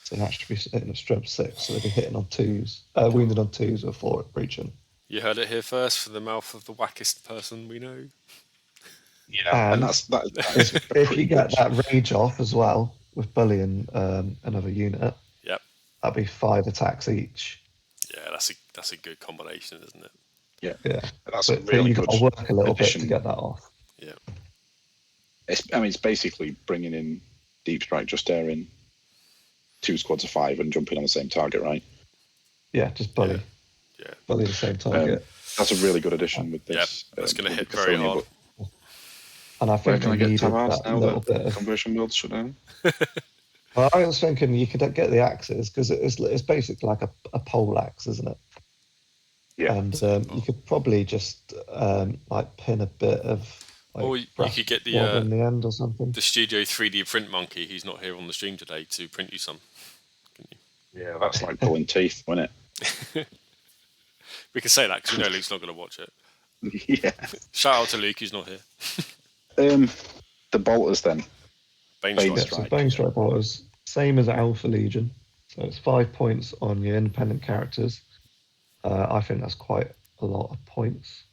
So they actually be hitting at strength 6, so they'll be hitting on 2s, wounded on 2s or 4 at breaching. You heard it here first from the mouth of the wackest person we know. Yeah, and that if you get that rage off as well with bullying another unit, that'd be 5 attacks each. Yeah, that's a good combination, isn't it? Yeah, that's a really good. You've got to work a little bit to get that off. Yeah, it's basically bringing in deep strike Justaerin, 2 squads of 5 and jumping on the same target, right? Yeah, just bully. Yeah, bully the same target. That's a really good addition with this. Yeah, that's going to hit very hard. And I think can I get Tabars now that conversion builds shut down? Well, I was thinking you could get the axes because it's basically like a pole axe, isn't it? Yeah. And you could probably just pin a bit of. Or you could get the in the end or something. The Studio 3D print monkey. He's not here on the stream today to print you some. Yeah, that's like pulling teeth, isn't it? We can say that because we know Luke's not going to watch it. Yeah. Shout out to Luke, he's not here. The bolters then. Bane Strike. So Bane Strike bolters, same as Alpha Legion. So it's 5 points on your independent characters. I think that's quite a lot of points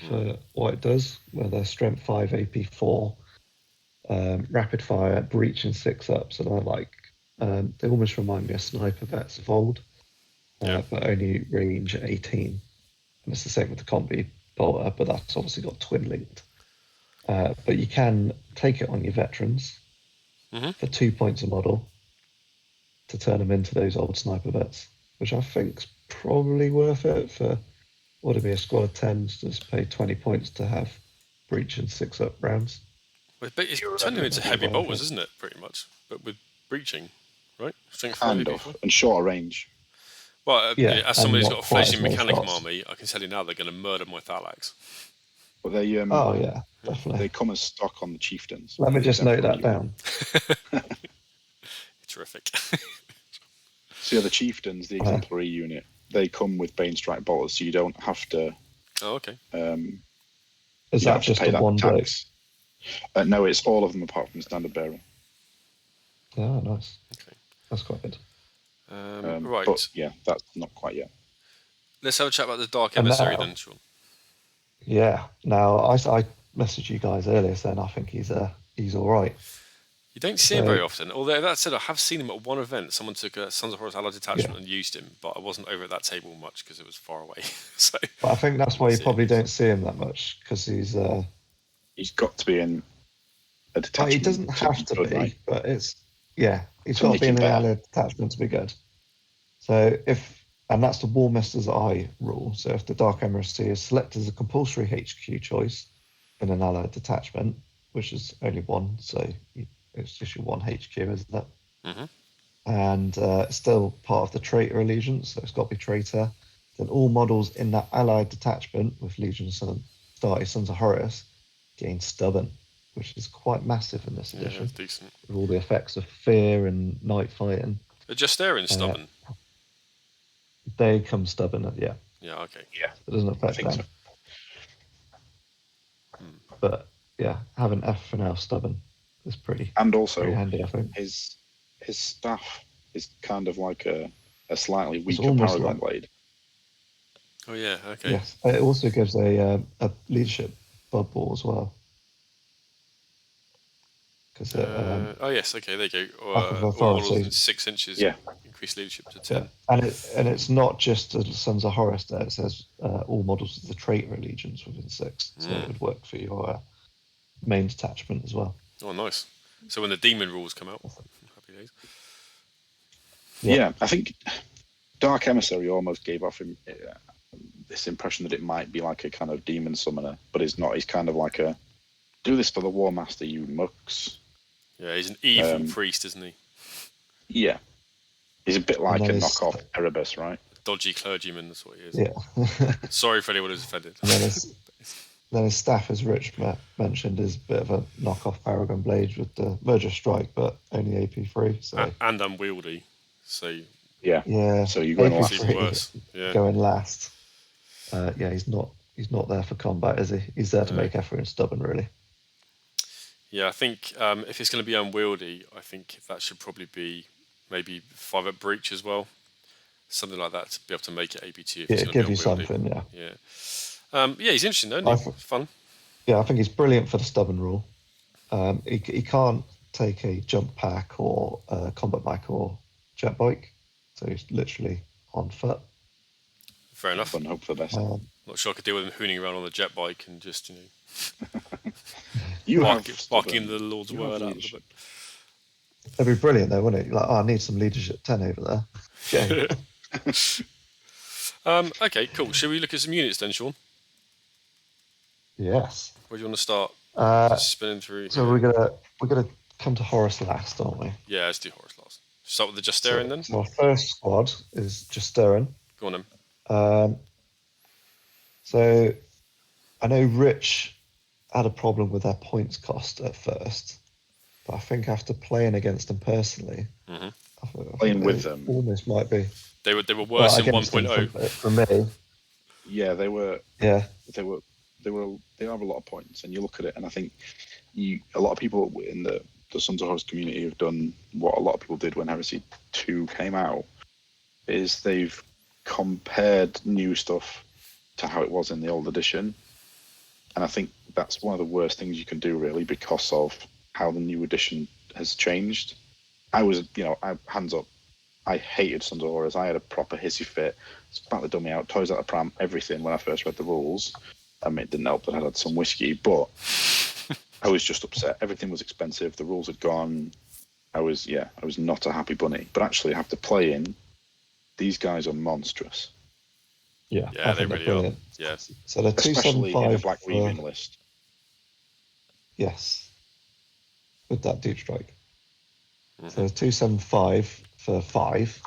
for what it does, where they're strength 5, AP 4, rapid fire, breach and 6-up. So they're they almost remind me of sniper vets of old, but only range 18. And it's the same with the combi bolter, but that's obviously got twin linked. But you can take it on your veterans for 2 points a model to turn them into those old sniper vets, which I think's probably worth it for what would be a squad of 10s to just pay 20 points to have breach and 6-up rounds. Well, it's turning them into heavy bolters, isn't it? Pretty much, but with breaching, right? Strength 5 and shorter range. Well, as somebody who's got a fledgling Mechanicum army, I can tell you now they're going to murder my Thalax. But they definitely. They come as stock on the Chieftains. Let me just note that down. Terrific. So the Chieftains, the exemplary unit, they come with Bane Strike bolters, so you don't have to. Oh, okay. Is that just a one tax? No, it's all of them apart from the standard bearer. Oh, nice. Okay, that's quite good. Right. But yeah, that's not quite yet. Let's have a chat about the Dark Emissary then, Sean. Yeah. Now, I messaged you guys earlier saying I think he's all right. You don't see him very often. Although that said, I have seen him at one event. Someone took a Sons of Horus Allied detachment and used him, but I wasn't over at that table much because it was far away. So, but I think that's why you probably don't see him that much because he's got to be in a detachment. He doesn't have to be, right? But he's got to be in an allied detachment to be good. So and that's the War Master's Eye rule. So if the Dark Emissary is selected as a compulsory HQ choice in an allied detachment, which is only one, so it's just your one HQ, isn't it? And it's still part of the Traitor allegiance, so it's got to be Traitor. then all models in that allied detachment with Legion Sons of Horus gain stubborn, which is quite massive in this edition. Yeah, decent. With all the effects of fear and night fighting. Are Justaerin stubborn? They come stubborn, yeah. Yeah, okay. Yeah. It doesn't affect them. So. But yeah, having everything else stubborn is pretty handy, I think. His staff is kind of like a slightly weaker Paragon blade. Oh yeah, okay. Yes, it also gives a leadership bubble as well. Oh yes, okay, there you go. All models 6 inches. Yeah. Increase leadership to 10. Yeah. And it's not just the Sons of Horus there. It says all models of the Traitor legions within 6, so it would work for your main detachment as well. Oh, nice. So when the demon rules come out, happy days. Yeah, I think Dark Emissary almost gave off him this impression that it might be like a kind of demon summoner, but it's not. He's kind of like a do this for the War Master, you mucks. Yeah, he's an evil priest, isn't he? Yeah. He's a bit like a knockoff Erebus, right? Dodgy clergyman, that's what he is. Yeah. Sorry for anyone who's offended. And then his staff, as Rich mentioned, is a bit of a knockoff Paragon Blade with the Merger Strike, but only AP3. So. And unwieldy. So yeah. So you're going last. Even worse. Yeah. Going last. He's not there for combat, is he? He's there to make everyone stubborn, really. Yeah, I think if it's going to be unwieldy, I think that should probably be maybe 5 at breach as well, something like that to be able to make it AP2. If it's give you unwieldy. something, Yeah, he's interesting, though, isn't he? Fun. Yeah, I think he's brilliant for the stubborn rule. He can't take a jump pack or a combat bike or jet bike, so he's literally on foot. Fair enough. And hope for the best. Not sure I could deal with him hooning around on the jet bike and just, barking the Lord's word out of the book. That'd be brilliant, though, wouldn't it? Like, I need some leadership 10 over there. Okay, cool. Shall we look at some units then, Sean? Yes. Where do you want to start? Just spinning through. So we're gonna come to Horus last, aren't we? Yeah, let's do Horus last. Start with the Justaerin then. So our first squad is Justaerin. Go on then. So I know Rich had a problem with their points cost at first, but I think after playing against them personally, playing with them almost might be. They were worse in 1.0 for me. Yeah, they were. Yeah, they have a lot of points, and you look at it, and I think a lot of people in the Sons of Horus community have done what a lot of people did when Heresy 2 came out, is they've compared new stuff to how it was in the old edition, and I think that's one of the worst things you can do, really, because of how the new edition has changed. I was, hands up, I hated Sons of Horus. I had a proper hissy fit, spat the dummy out, toys out the pram, everything when I first read the rules. I mean, it didn't help that I had some whiskey, but I was just upset. Everything was expensive. The rules had gone. I was not a happy bunny. But actually, after playing, these guys are monstrous. Yeah, they really are. Yeah. So they're 275 in a Black Reaving list. Yes, with that deep strike. So 275 for 5.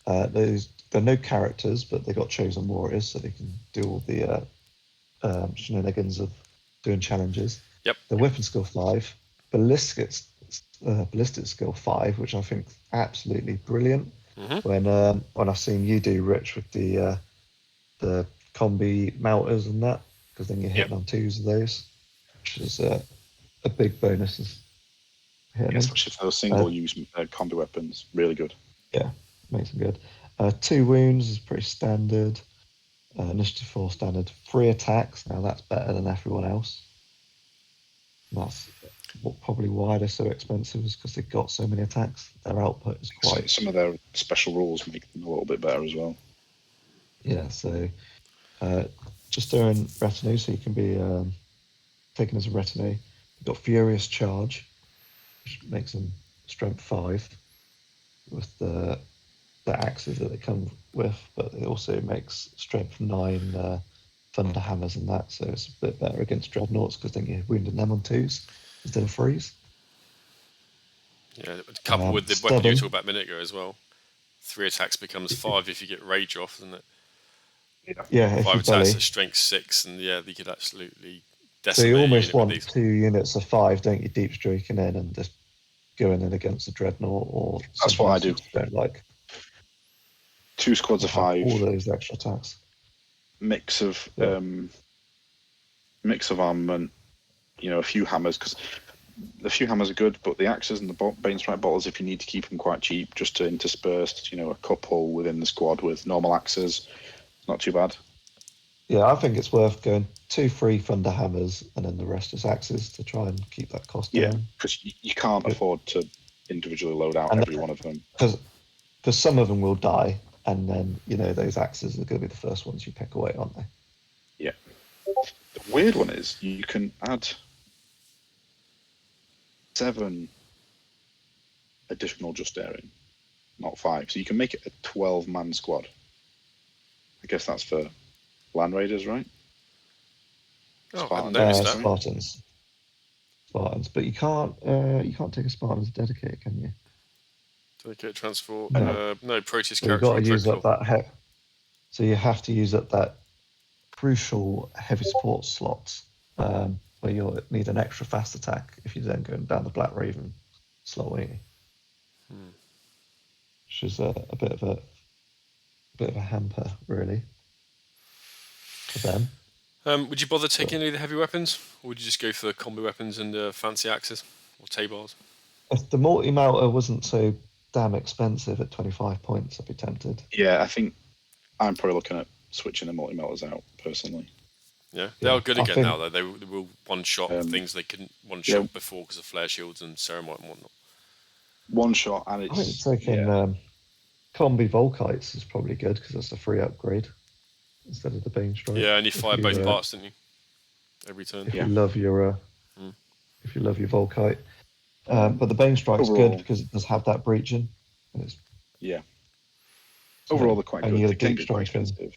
They're no characters, but they got chosen warriors, so they can do all the shenanigans of doing challenges. Yep. The weapon skill 5, ballistic skill 5, which I think is absolutely brilliant. When I've seen you do, Rich, with the combi melters and that, because then you're hitting on 2s of those, which is a big bonus. Especially for those single-use combi weapons, really good. Yeah, makes them good. 2 wounds is pretty standard. Initiative 4 standard. 3 attacks. Now that's better than everyone else. And that's probably why they're so expensive, is because they've got so many attacks. Their output is quite. Some of their special rules make them a little bit better as well. Yeah, so just doing retinue, so you can be taken as a retinue. You've got Furious Charge, which makes them strength 5 with the axes that they come with, but it also makes strength 9 thunder hammers and that, so it's a bit better against dreadnoughts because then you're wounding them on 2s instead of 3s. Yeah, coupled with the weapon you talked about a minute ago as well. 3 attacks becomes 5 if you get rage off, isn't it? Yeah, if 5 you attacks belly. at strength 6, and yeah, they could absolutely So decimate you a almost unit with want these. 2 units of 5, don't you? Deep streaking in and just going in against the dreadnought, or That's what I do. Don't like 2 squads of 5. all those extra attacks. Mix of Yeah. armament. A few hammers, because a few hammers are good, but the axes and the Banestrike bottles, if you need to keep them quite cheap, just to intersperse, a couple within the squad with normal axes, not too bad. Yeah, I think it's worth going 2 free thunder hammers and then the rest is axes to try and keep that cost down. Yeah, because you can't afford to individually load out every one of them. Because some of them will die, and then those axes are going to be the first ones you pick away, aren't they? Yeah. The weird one is you can add 7 additional Justaerin, not 5. So you can make it a 12-man squad. I guess that's for Land Raiders, right? Oh, I hadn't noticed that. Spartans, but you can't take a Spartan as dedicated, can you? Dedicate transport. No. No, Proteus So you've character. got to use up that. So you have to use up that crucial heavy support slots where you'll need an extra fast attack if you're then going down the Black Raven slot, won't you? Which is a bit of a hamper, really, for them. Would you bother taking any of the heavy weapons, or would you just go for the combi weapons and the fancy axes or T-bars? If the multi-melter wasn't so damn expensive at 25 points, I'd be tempted. Yeah, I think I'm probably looking at switching the multi-melters out, personally. Yeah, they are good again now, though. They will one-shot things they couldn't one-shot before because of flare shields and ceramite and whatnot. One-shot, and it's... I think taking combi Volkites is probably good because that's a free upgrade instead of the Bane Strike. Yeah, and you fire both parts, didn't you? Every turn. If you love your Volkite. But the Bane Strike's good because it does have that breaching. Overall, they're quite good. You're They can deep be quite striking. expensive.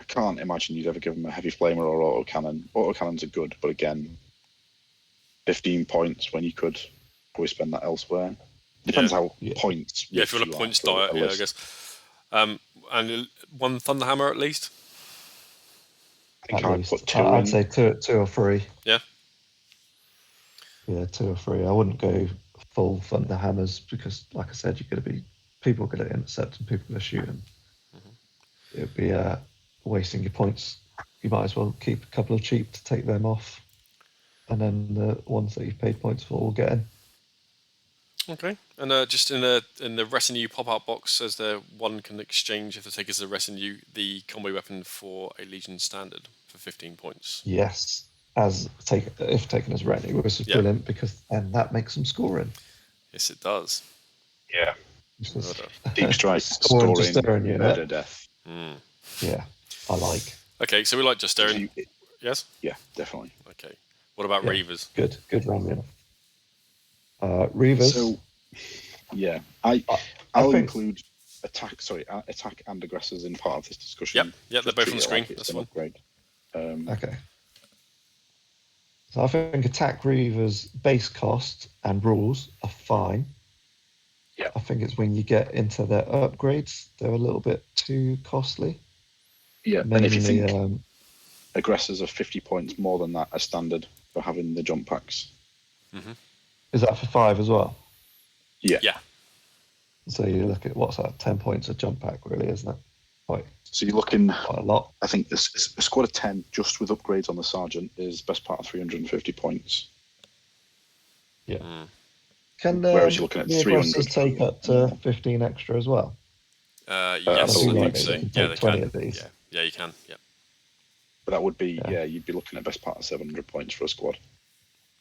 I can't imagine you'd ever give them a heavy flamer or autocannon. Autocannons are good, but again, 15 points when you could probably spend that elsewhere. Depends how points. Yeah, if you're on a points diet, I guess. And 1 Thunderhammer at least. I think I'd put 2 I'd say 2 or 3. Yeah. Yeah, 2 or 3. I wouldn't go full Thunder Hammers because, like I said, people are going to intercept and people are going to shoot them. It would be wasting your points. You might as well keep a couple of cheap to take them off, and then the ones that you've paid points for will get in. Okay, and just in the retinue pop-out box, says there one can exchange if the taker's a retinue the combo weapon for a Legion standard for 15 points. Yes, if taken as retinue, which is brilliant because then that makes them scoring. Yes, it does. Yeah. Deep strike, scoring, murder, death. Yeah, I like. Okay, so we like Justaerin. Yes? Yeah, definitely. Okay. What about Reavers? Good round. Reavers. So, yeah, I'll include attack and aggressors in part of this discussion. Yeah, they're both on the screen. That's fine. Upgrade. Okay. So I think attack Reavers base cost and rules are fine. Yeah. I think it's when you get into their upgrades, they're a little bit too costly. Yeah, and if you think aggressors are 50 points more than that as standard for having the jump packs. Mm-hmm. Is that for 5 as well? Yeah. So you look at 10 points a jump pack, really, isn't it? So you're looking quite a lot. I think a squad of 10 just with upgrades on the sergeant is best part of 350 points. Yeah. Whereas you're looking at 300. Take up to 15 extra as well? Yes, I think so. Yeah, they 20 can. of these. Yeah, you can. Yeah. But that would be you'd be looking at best part of 700 points for a squad.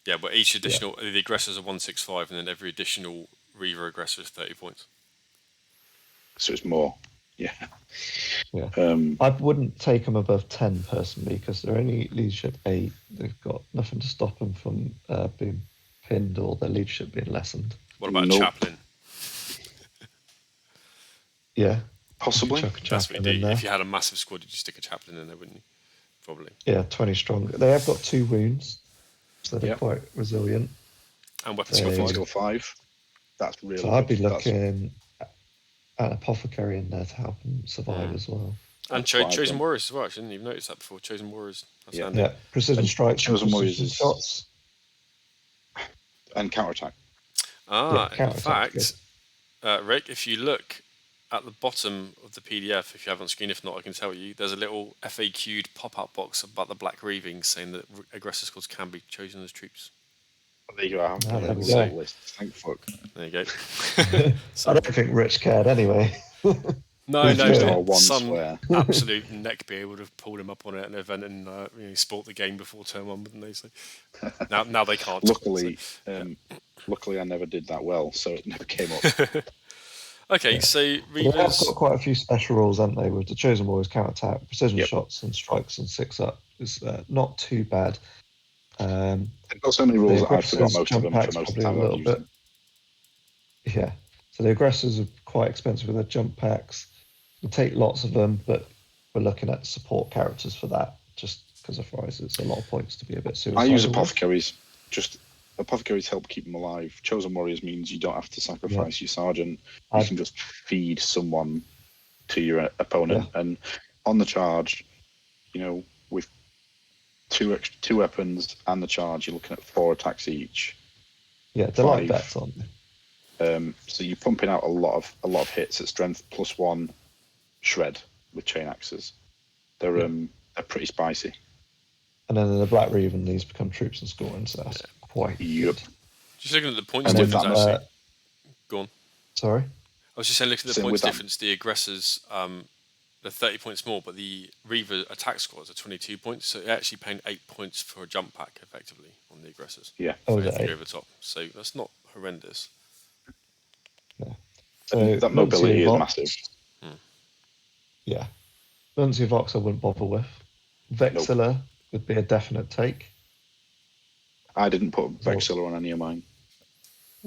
Yeah, but each additional the aggressors are 165, and then every additional Reaver aggressor is 30 points. So it's more. Yeah. I wouldn't take them above 10 personally because they're only leadership 8. They've got nothing to stop them from being pinned or their leadership being lessened. What about a chaplain? Yeah. Possibly. That's what you do. If you had a massive squad, you'd stick a chaplain in there, wouldn't you? Probably. Yeah, 20 strong. They have got 2 wounds, so they're quite resilient. And weapon skill 5. That's really So I'd be looking at Apothecary in there to help them survive as well. And Chosen Warriors as well. I didn't even notice that before. Chosen Warriors. That's handy. Yeah, precision strikes, Chosen Warriors precision shots, and counterattack. In fact, Rick, if you look at the bottom of the PDF, if you have on screen, if not, I can tell you, there's a little FAQ'd pop-up box about the Black Reaving saying that aggressor squads can be chosen as troops. There you go. There we go. List. Thank fuck. There you go. I don't think Rich cared anyway. No, some absolute neckbeard would have pulled him up on it at an event and sport the game before turn one, wouldn't they? So now they can't. Luckily, luckily I never did that well, so it never came up. Okay, so Reavers... They've got quite a few special rules, haven't they, with the Chosen Warriors counter-attack, precision shots and strikes and 6-up. It's not too bad. They've got so many rules that I've forgotten most of them for most of the time. A little bit. Yeah, so the aggressors are quite expensive with their jump packs. We'll take lots of them, but we're looking at support characters for that, just because otherwise it's a lot of points to be a bit suicidal. I use apothecaries. Apothecaries help keep them alive. Chosen Warriors means you don't have to sacrifice your sergeant. You can just feed someone to your opponent. Yeah. And on the charge, with two weapons and the charge, you're looking at 4 attacks each. Yeah, they're like bets, aren't they? So you're pumping out a lot of hits at strength +1 shred with chain axes. They're pretty spicy. And then the Black Reaver, these become troops and scoring, so that's quite good. Just looking at the points difference, actually. Go on. Sorry? I was just saying, looking at the points difference, the aggressors, they're 30 points more, but the Reaver attack squads are 22 points, so they're actually paying 8 points for a jump pack, effectively, on the aggressors. Yeah. Over top. So that's not horrendous. Yeah. So that mobility is massive. Yeah. Nuncio Vox I wouldn't bother with. Vexilla would be a definite take. I didn't put Vexilla on any of mine.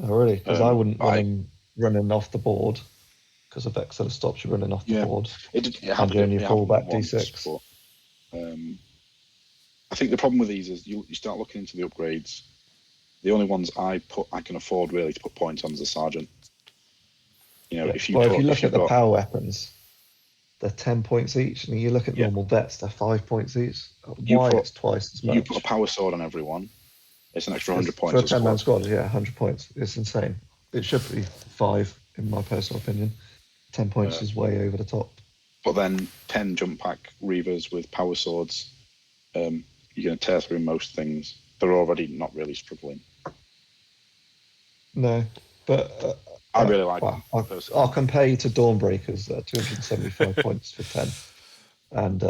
Oh, really? Because I wouldn't want him running off the board, because a Vexilla stops you running off the board. And you only fall back D6. But, I think the problem with these is you start looking into the upgrades. The only ones I can afford really to put points on is a sergeant. If you look at the power weapons, they're 10 points each, and you look at normal vets, they're 5 points each. It's twice as much. You put a power sword on everyone, it's an extra 100 points. For a 10-man squad, 100 points. It's insane. It should be 5, in my personal opinion. 10 points is way over the top. But then 10 jump pack Reavers with power swords, you're going to tear through most things. They're already not really struggling. No, but... I really like them. I'll compare you to Dawnbreakers, 275 points for 10. And,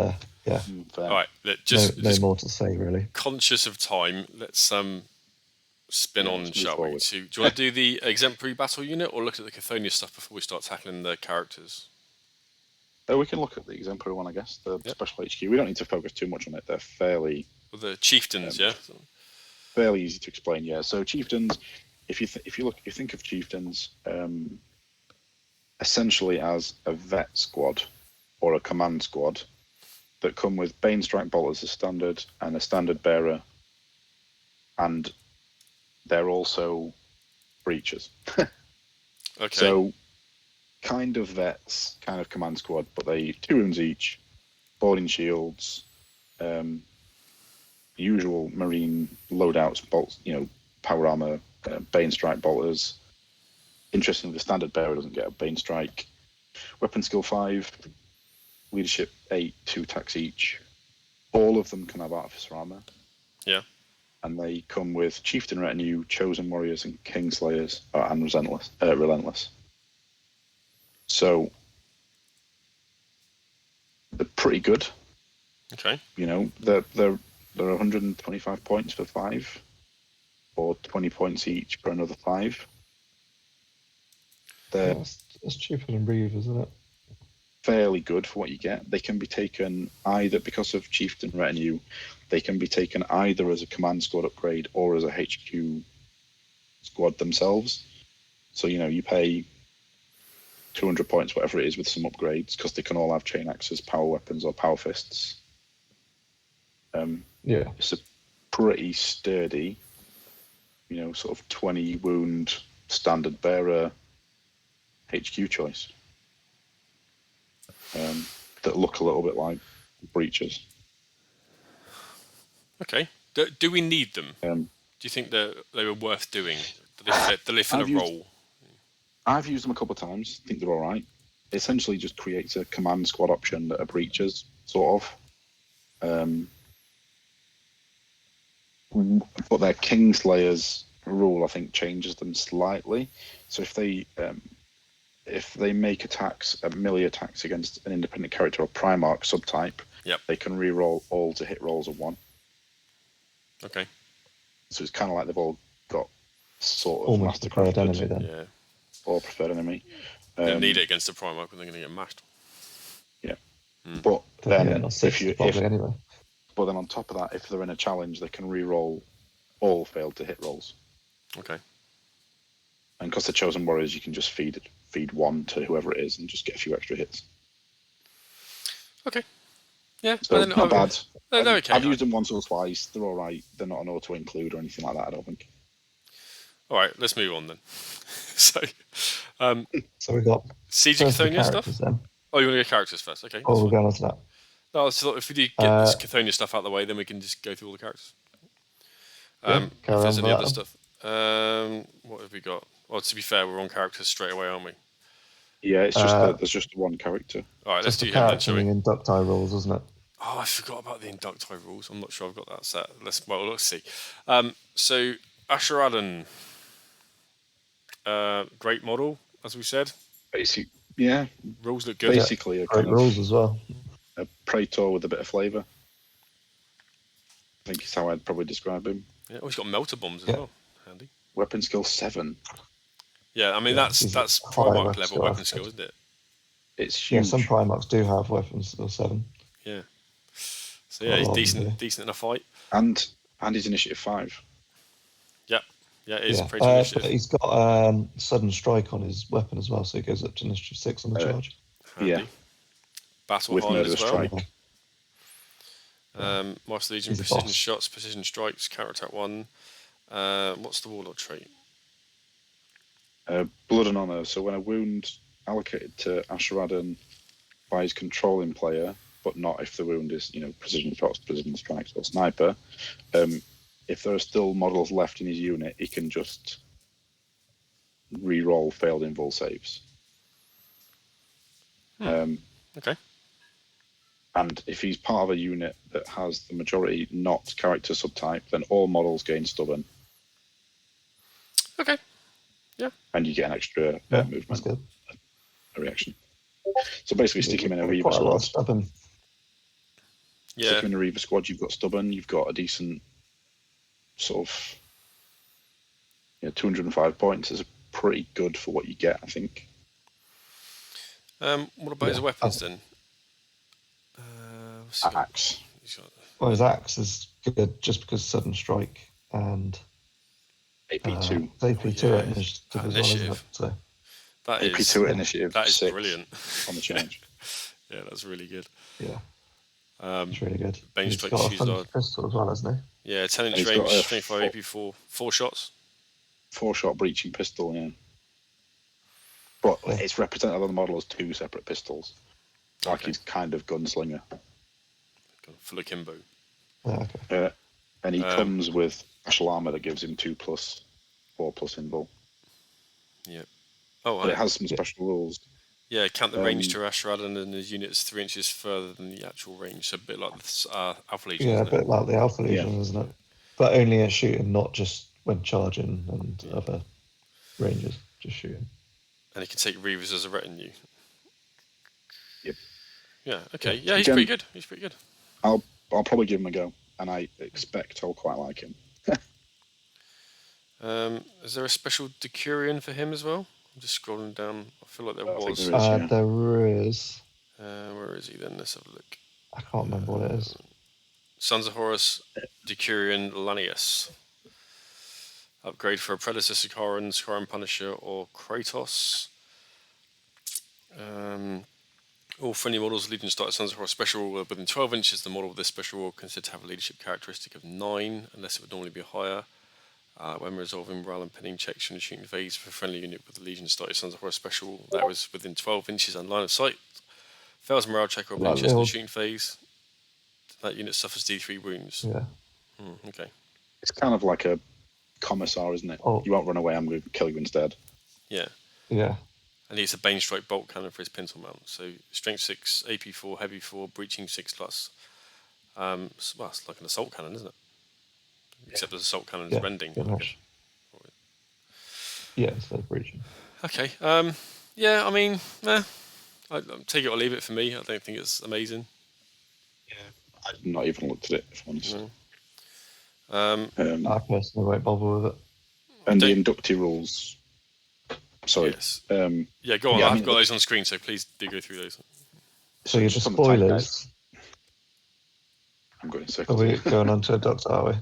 yeah. All right, just more to say, really. Conscious of time, let's spin on, shall we? Do you want to do the exemplary battle unit, or look at the Cathonia stuff before we start tackling the characters? We can look at the exemplary one, I guess. The special HQ. We don't need to focus too much on it. They're fairly... Well, the chieftains, fairly easy to explain, yeah. So chieftains... If you think of chieftains essentially as a vet squad or a command squad that come with Bane Strike Bolt as a standard and a standard bearer, and they're also breachers. Okay. So kind of vets, kind of command squad, but they 2 wounds each, boarding shields, usual marine loadouts, bolts, power armor. Bane Strike bolters. Interestingly, the standard bearer doesn't get a Bane Strike. Weapon skill 5, leadership 8, 2 attacks each. All of them can have artificer armor. Yeah. And they come with Chieftain retinue, Chosen Warriors, and Kingslayers, and Relentless. So they're pretty good. Okay. They're 125 points for 5. Or 20 points each for another 5. That's cheaper than Reavers, isn't it? Fairly good for what you get. They can be taken either, because of Chieftain retinue, they can be taken either as a command squad upgrade or as a HQ squad themselves. So, you pay 200 points, whatever it is, with some upgrades, because they can all have chain axes, power weapons, or power fists. It's a pretty sturdy... sort of 20 wound standard bearer HQ choice. that look a little bit like breaches. Okay. Do we need them? Do you think that they were worth doing? Do they fit a role? I've used them a couple of times. I think they're all right. It essentially just creates a command squad option that are breaches, sort of. But their Kingslayer's rule, I think, changes them slightly. So if they make attacks, melee attacks against an independent character or Primarch subtype, they can reroll all to hit rolls of 1. Okay. So it's kind of like they've all got sort of almost preferred enemy then. Yeah. Or preferred enemy. They don't need it against a Primarch when they're going to get mashed. Yeah. But then anyway. But then on top of that, if they're in a challenge, they can re-roll all failed to hit rolls. Okay. And because they're chosen warriors, you can just feed 1 to whoever it is and just get a few extra hits. Okay. Yeah. So not bad. They're okay. I've used them once or twice. They're all right. They're not an auto include or anything like that, I don't think. All right, let's move on then. So we got Siege of Chthonian stuff. Then. Oh, you want to get characters first? Okay. Oh, we'll go on to that. No, so if we do get this Chthonian stuff out of the way, then we can just go through all the characters. If there's any other stuff. What have we got? Well, to be fair, we're on characters straight away, aren't we? Yeah, it's just there's just one character. All right, let's do him then, shall we? Inductee rules, isn't it? Oh, I forgot about the Inductee rules. I'm not sure I've got that set. Let's see. So Asheradan, great model, as we said. Yeah. Rules look good. Basically, a great rules as well. A Traitor with a bit of flavour. I think is how I'd probably describe him. Yeah, he's got melter bombs as well. Handy. Weapon skill 7. Yeah, I mean that's Primarch level weapon skill, isn't it? It's huge. Yeah, some Primarchs do have weapon skill 7. Yeah. So yeah, he's decent in a fight. And he's initiative 5. Yeah, it is pretty initiative. But he's got sudden strike on his weapon as well, so he goes up to initiative 6 on the charge. Handy. Yeah. Battle with hard as well. Strike. Master Legion, precision shots, precision strikes, counter attack 1. What's the Warlord trait? Blood and Honour. So when a wound allocated to Asheradan by his controlling player, but not if the wound is, precision shots, precision strikes, or sniper, if there are still models left in his unit, he can just re-roll failed invul saves. Okay. And if he's part of a unit that has the majority not character subtype, then all models gain stubborn. Okay. Yeah. And you get an extra movement, a reaction. So basically, stick him in a Reaver squad. Stubborn. Yeah. Stick him in a Reaver squad. You've got stubborn. You've got a decent sort of 205 points is pretty good for what you get, I think. What about his weapons then? Axe. Well, his axe is good just because sudden strike and AP2. AP2 initiative as well, isn't it? So. That AP2 initiative. That is brilliant on the charge. Yeah, that's really good. Yeah. It's really good. He's got a fun pistol as well, hasn't he? Yeah, 10 inch range, 25 AP4, 4 shots. 4-shot breaching pistol, yeah. But it's represented on the model as 2 separate pistols. Like he's kind of gunslinger. Full akimbo. Yeah, okay. And he comes with special armor that gives him 2+, 4+ invul. Yeah. But it has some special rules. Yeah, count the range to Asheradan and his unit is 3 inches further than the actual range. So a bit like the Alpha Legion. Yeah, a bit like the Alpha Legion, isn't it? But only at shooting, not just when charging and other ranges, just shooting. And he can take Reavers as a retinue. Yep. Yeah, okay. Yeah, he's pretty good. He's pretty good. I'll probably give him a go, and I expect I'll quite like him. Is there a special Decurion for him as well? I'm just scrolling down. I feel like there was. There is. Where is he then? Let's have a look. I can't remember what it is. Sons of Horus, Decurion Lanius. Upgrade for a predecessor Scarran Punisher, or Kratos. All friendly models Legion starter Sons of Horus special rule within 12 inches. The model with this special rule considered to have a leadership characteristic of 9, unless it would normally be higher. When resolving morale and pinning checks from the shooting phase for a friendly unit with the Legion starter Sons of Horus special that was within 12 inches and line of sight Fails morale check or Like ability chest in the little- shooting phase. That unit suffers D3 wounds. Yeah. Okay. It's kind of like a commissar, isn't it? Oh. You won't run away, I'm going to kill you instead. Yeah. Yeah. And he's a Bane Strike bolt cannon for his pintle mount. So strength 6, AP 4, heavy 4, breaching 6+. Well, it's like an assault cannon, isn't it? Except the assault cannon is rending. Yeah, Okay. Yeah, instead of breaching. Okay. Yeah, I mean, I take it or leave it for me. I don't think it's amazing. Yeah. I've not even looked at it, if I'm honest. No. I personally won't bother with it. And the inductee rules. Sorry. Yes. Yeah, go on. yeah, I've got those on screen, so please do go through those. So you're the just on the tank, spoilers. I'm going in Are circles. we going on to a doctor, are we?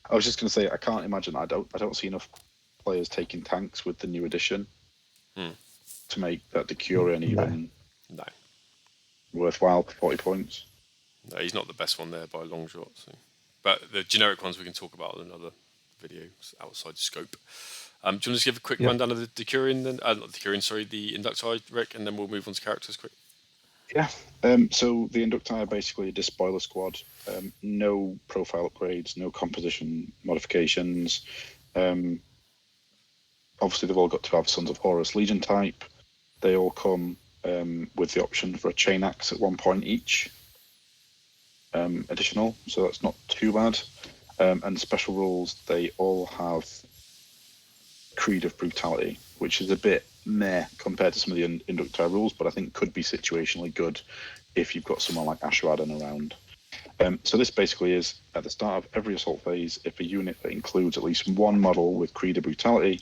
I was just going to say, I can't imagine. I don't see enough players taking tanks with the new edition to make that Decurion even worthwhile for 40 points. No, he's not the best one there by a long shot. So. But the generic ones we can talk about in another video outside scope. Do you want to just give a quick rundown of the Decurion, then? Not Decurion, sorry, the Inductee, Rick, and then we'll move on to characters quick. Yeah. So the Inductee are basically a despoiler squad. No profile upgrades, no composition modifications. Obviously, they've all got to have Sons of Horus Legion type. They all come with the option for a chain axe at 1 point each. Additional, so that's not too bad. And special rules, they all have Creed of Brutality, which is a bit meh compared to some of the Inductee rules, but I think could be situationally good if you've got someone like Asheradan around. So this basically is, at the start of every assault phase, if a unit that includes at least one model with Creed of Brutality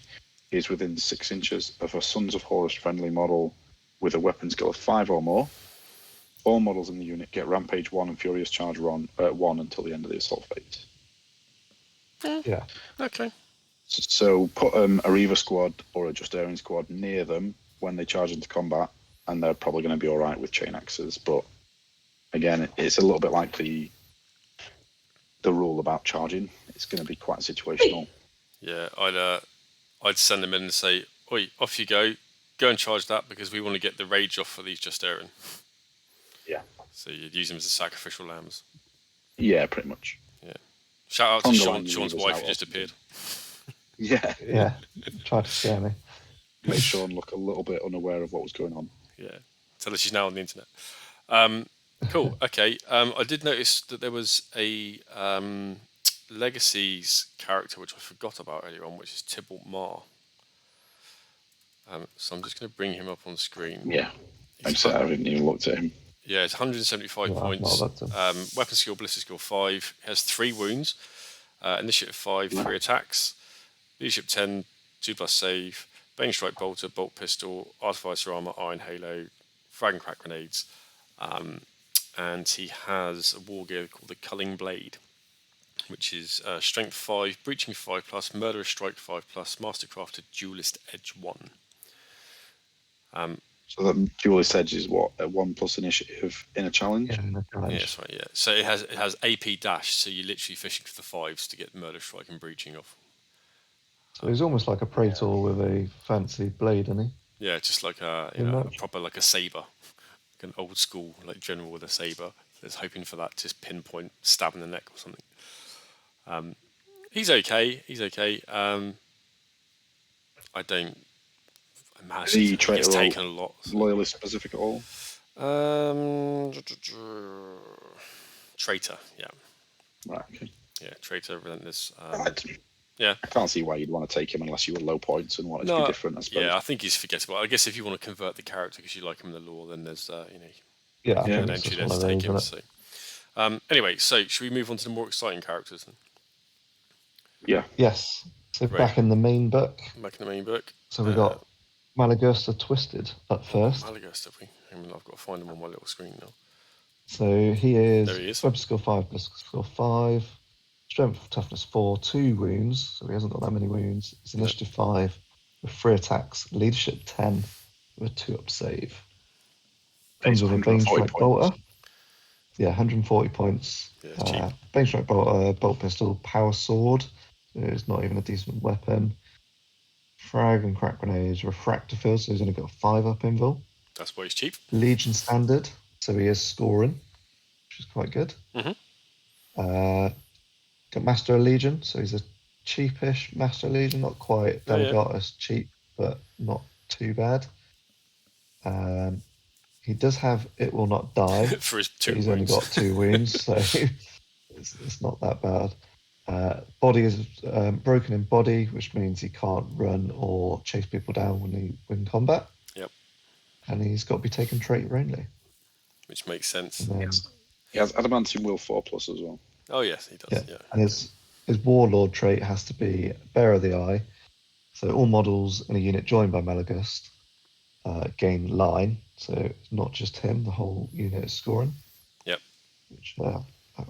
is within 6 inches of a Sons of Horus friendly model with a weapon skill of 5 or more, all models in the unit get Rampage 1 and Furious Charge 1 until the end of the assault phase. Yeah. Okay. So put a Reaver squad or a Justaerin squad near them when they charge into combat, and they're probably going to be all right with chain axes. But again, it's a little bit like the rule about charging. It's going to be quite situational. Yeah, I'd send them in and say, "Oi, off you go and charge that because we want to get the rage off for these Justaerin." Yeah. So you'd use them as the sacrificial lambs. Yeah, pretty much. Yeah. Shout out to Sean's wife who just appeared. Yeah. Yeah. Tried to scare me. Made Sean look a little bit unaware of what was going on. Yeah. Tell her she's now on the internet. Cool. Okay. I did notice that there was a Legacies character which I forgot about earlier on, which is Tibblemore. So I'm just going to bring him up on screen. Yeah. I'm sorry, I haven't even looked at him. Yeah, it's 175 points. Weapon skill, ballistic skill 5. He has 3 wounds. Initiative 5, 3 attacks. Leadership 10, 2+ save. Bane Strike Bolter, Bolt Pistol, Artificer Armor, Iron Halo, Frag and Crack Grenades. And he has a war gear called the Culling Blade, which is Strength 5, Breaching 5+, Murderous Strike 5+, Mastercrafted Duelist Edge 1. So that Duelist Edge is what, a 1+ initiative in a challenge? Yeah, in a challenge. Yeah, that's right, yeah. So it has AP dash, so you're literally fishing for the 5s to get Murder Strike and Breaching off. So he's almost like a Traitor with a fancy blade, isn't he? Yeah, just like a proper like a saber, like an old school like general with a saber. That's hoping for that just pinpoint stab in the neck or something. He's okay. I don't imagine The he's Traitor taken a lot. Loyalist specific at all? Traitor, yeah. Right, okay. Yeah, Traitor, Relentless. I can't see why you'd want to take him unless you were low points and wanted to be different, I suppose. Yeah, I think he's forgettable. I guess if you want to convert the character because you like him in the lore, then there's an entry there to take him. So. Anyway, so should we move on to the more exciting characters then? Yeah. Yes. So back in the main book. Back in the main book. So we got Maloghurst the Twisted up first. Maloghurst, have we? I've got to find him on my little screen now. So he is. There he is. Weapon skill 5, ballistic skill 5. Strength, toughness 4, 2 wounds, so he hasn't got that many wounds. It's initiative 5 with 3 attacks. Leadership 10 with a 2-up save. Comes with a Bane Strike Bolter. Yeah, 140 points. Yeah, Bane Strike Bolter, Bolt Pistol, Power Sword. It's not even a decent weapon. Frag and Crack Grenades, Refractor Field, so he's only got a 5-up invul. That's why he's cheap. Legion Standard, so he is scoring, which is quite good. Mm-hmm. Got Master of Legion, so he's a cheapish Master of Legion, not quite Delegatus cheap, but not too bad. He does have It Will Not Die. For his 2 wounds. He's only got 2 wounds, so it's not that bad. Body is broken in body, which means he can't run or chase people down when he win combat. Yep. And he's got to be taken Traitor only. Which makes sense. Then, he has Adamantium Will 4+ as well. Oh, yes, he does. Yeah. And his Warlord trait has to be Bearer of the Eye. So all models in a unit joined by Maloghurst gain line. So it's not just him, the whole unit is scoring. Yep. Which I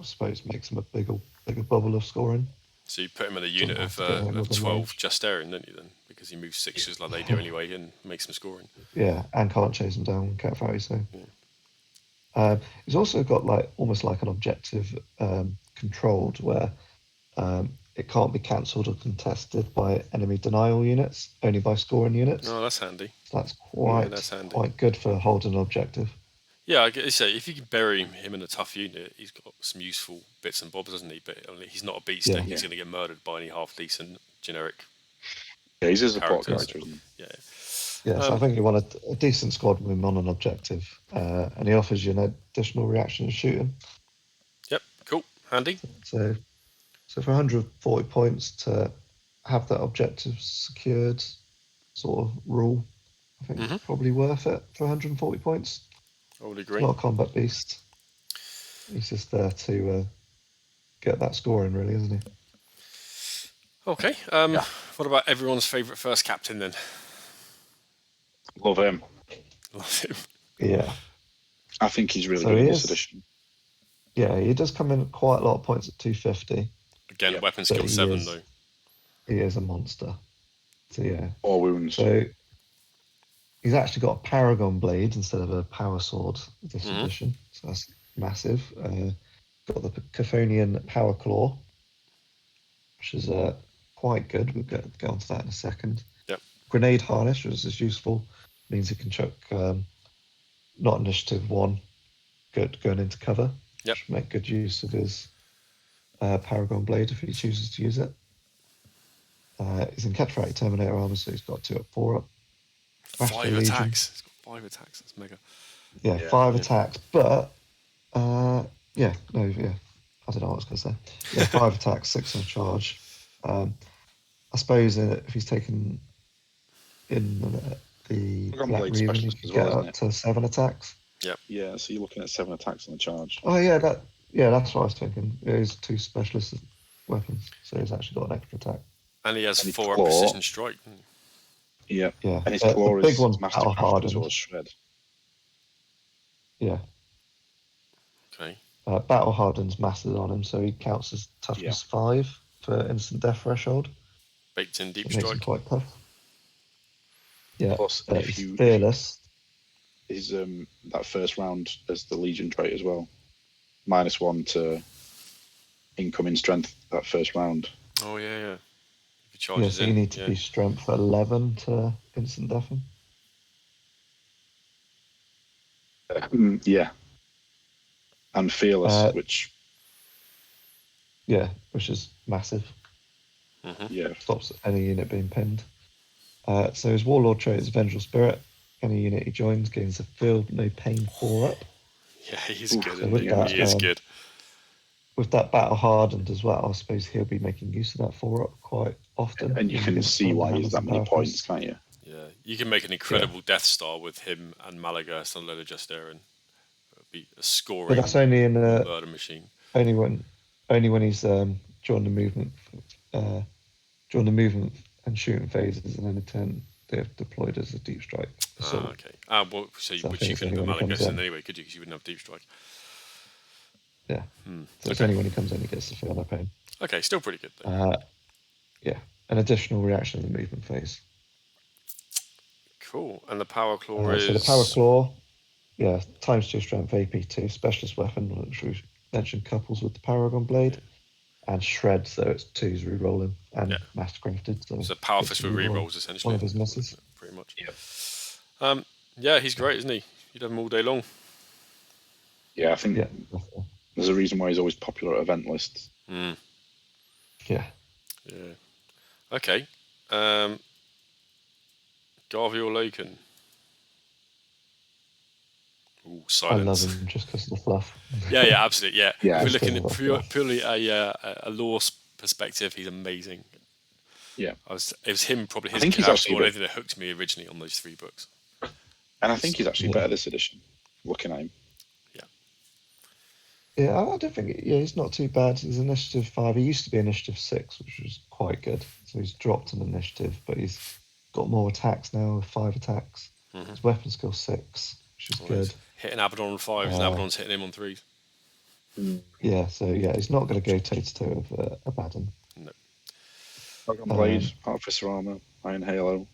suppose makes him a bigger bubble of scoring. So you put him in a unit of 12 Justaerin, don't you, then? Because he moves 6s like they do anyway and makes him scoring. Yeah, and can't chase him down, Cat Fairy, so... he's also got almost like an objective controlled where it can't be cancelled or contested by enemy denial units, only by scoring units. Oh, that's handy. So that's quite good for holding an objective. Yeah, I guess if you can bury him in a tough unit, he's got some useful bits and bobs, doesn't he? But he's not a beat stick. He's going to get murdered by any half-decent generic. Yeah, he's a support character, isn't he? Yeah. Yeah, so I think you want a decent squad with him on an objective, and he offers you an additional reaction to shoot him. Yep, cool, handy. So for 140 points to have that objective secured sort of rule, I think it's probably worth it for 140 points. I would agree. He's not a combat beast. He's just there to get that scoring, really, isn't he? Okay. What about everyone's favourite first captain then? Love him. Love him. Yeah. I think he's really good in this edition. Yeah, he does come in at quite a lot of points at 250. Again, weapon skill 7 though. He is a monster. So yeah. 4 wounds. So he's actually got a Paragon Blade instead of a Power Sword this edition. So that's massive. Got the Chthonian Power Claw, which is quite good. We'll get onto that in a second. Yep. Grenade Harness, which is useful. Means he can chuck not initiative 1 going into cover. Yep. Which make good use of his Paragon Blade if he chooses to use it. He's in Justaerin Terminator armor, so he's got 2 up, 4 up. 5 attacks. He's got 5 attacks. That's mega. Yeah, 5 attacks, but I don't know what I was going to say. Yeah, 5 attacks, 6 on charge. I suppose if he's taken in the Black Reaver, he can get up to 7 attacks. Yep. Yeah, so you're looking at 7 attacks on the charge. Oh yeah, that's what I was thinking. He's 2 specialist weapons, so he's actually got an extra attack. And he has 4 precision strike. Yeah. Yeah. And his claw big is one's Mastercraft as well as Shred. Yeah. Okay. Battle Harden's mastered on him, so he counts as toughness 5 for instant death threshold. Baked in deep It makes strike. him quite tough. Yeah. Plus, if you fearless. Is that first round as the Legion trait as well. -1 to incoming strength that first round. Oh yeah. So you need to be strength 11 to instant deafen. Yeah. And fearless, which is massive. Yeah. Stops any unit being pinned. So his Warlord trait is Vengeful Spirit. Any unit he joins gains a field no pain 4 up. Yeah, he's good. So he is good. With that Battle Hardened as well, I suppose he'll be making use of that 4 up quite often. And you can see why he's that many points, can't you? Yeah, you can make an incredible Death Star with him and Maloghurst and a load of Justaerin. It'll be a scoring. But that's only in murder machine. Only when he's during the movement and shooting phases, and then in turn they're deployed as a deep strike. Okay. Which you couldn't put Maloghurst in anyway, could you? Because you wouldn't have deep strike. Yeah. So it's only when he comes in he gets to feel no pain. Okay, still pretty good though. An additional reaction in the movement phase. Cool. And the Power Claw is... So the Power Claw, ×2 strength, AP2, specialist weapon, which we mentioned couples with the Paragon Blade, and Shred, so it's 2s re-rolling, and Mastercrafted. So Power Fist with re-rolls, essentially. One of his misses. Pretty much. Yeah. Yeah, he's great, isn't he? You'd have him all day long. Yeah, I think there's a reason why he's always popular at event lists. Mm. Yeah. Yeah. Okay. Garvey or Loken? Ooh, silence. I love him just because of the fluff. Yeah, absolutely. Yeah. Yeah, if we're looking at purely a lore perspective, he's amazing. Yeah. It was him, probably his character more than that hooked me originally on those 3 books. And I think he's actually better this edition, looking at him. Yeah, I don't think. He's not too bad. He's initiative 5. He used to be initiative 6, which was quite good. So he's dropped an initiative, but he's got more attacks now with 5 attacks. Mm-hmm. His weapon skill 6, which is good. He's hitting Abaddon on 5s, and Abaddon's hitting him on 3s. Yeah, so he's not going to go toe-to-toe with Abaddon. No. Paragon Blade, Artificer Armour, Iron Halo.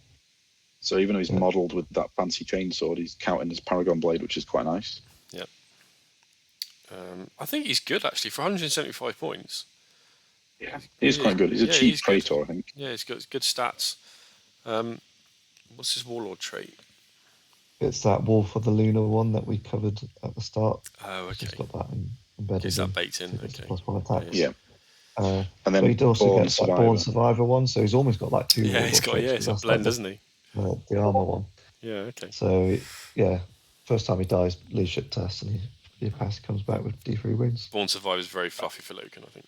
So even though he's modelled with that fancy chainsword, he's counting as Paragon Blade, which is quite nice. Yeah. I think he's good, actually, for 175 points. Yeah, he's quite good. He's a cheap Traitor, I think. Yeah, he's got good stats. What's his Warlord trait? It's that Wolf of the Lunar one that we covered at the start. Oh, okay. He's got that embedded. Is that baked in? Okay. Okay. +1 attacks. Yeah. And then he also Born gets that Survivor. Born Survivor one, so he's almost got like 2. Yeah, he's got it's a blend, doesn't he? The armor one. Yeah, okay. So yeah, first time he dies, leadership test, and he comes back with D3 wounds. Born Survivor is very fluffy for Loken, I think.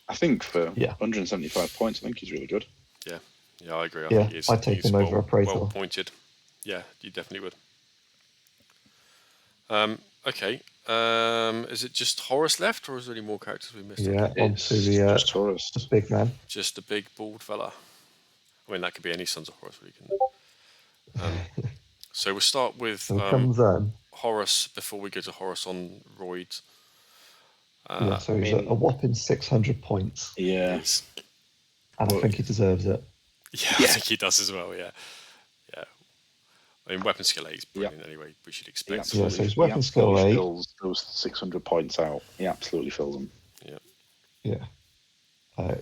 I think for 175 points, I think he's really good. Yeah, I agree. I think I'd take him over a Traitor. Well pointed. Yeah, you definitely would. Okay. Is it just Horus left, or is there any more characters we missed? Yeah, onto the Horus. the big man. Just the big bald fella. I mean, that could be any Sons of Horus. So we'll start with Horus before we go to Horus on Roids. So he's a whopping 600 points. Yeah. And I think he deserves it. Yeah, I think he does as well, yeah. I mean, weapon skill 8 is brilliant anyway, we should expect. So his weapon skill 8. Fills those 600 points out. He absolutely fills them. Yeah.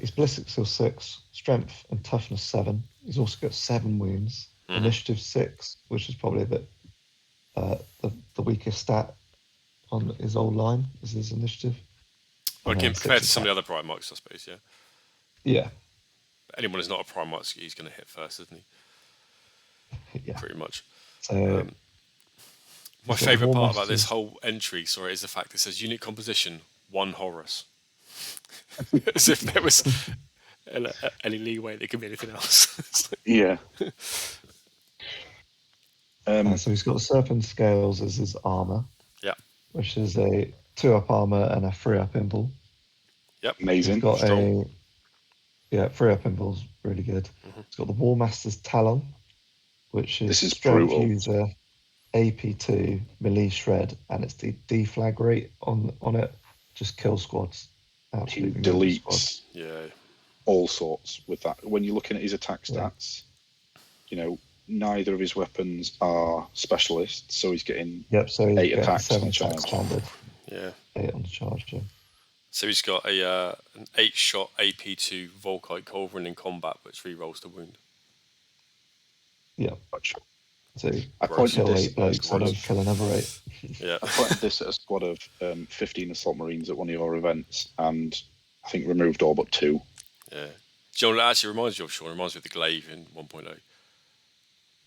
His ballistic skill 6, strength and toughness 7. He's also got 7 wounds. Initiative 6, which is probably the weakest stat on his old line, is his initiative. Well, again, compared to some of the other Primarchs, I suppose, yeah. Yeah. But anyone who's not a Primarch, he's going to hit first, isn't he? Yeah. Pretty much. So, my favourite part about this whole entry, is the fact that it says unit composition, 1 Horus. As if there was any leeway that could be anything else. Yeah. So he's got Serpent Scales as his armour. Yeah. Which is a 2-up armour and a 3-up impul. Yep. Amazing. He's got 3-up impul's really good. He's got the Warmaster's Talon, which is strength brutal. user, AP2, melee shred, and it's the deflag rate on it. Just kill squads. Absolutely. He deletes Yeah. all sorts with that. When you're looking at his attack stats, neither of his weapons are specialists, so he's getting 8 attacks on the charge. Standard. Yeah. 8 on the charge, yeah. So he's got an 8-shot AP2 Volkite Culverin in combat, which re-rolls the wound. Yeah. So I pointed kill this 8 blokes and don't kill another 8. Yeah. I pointed this at a squad of 15 Assault Marines at one of your events, and I think removed all but 2. Yeah. Do you know what it actually reminds you of, Sean? It reminds me of the Glaive in 1.0.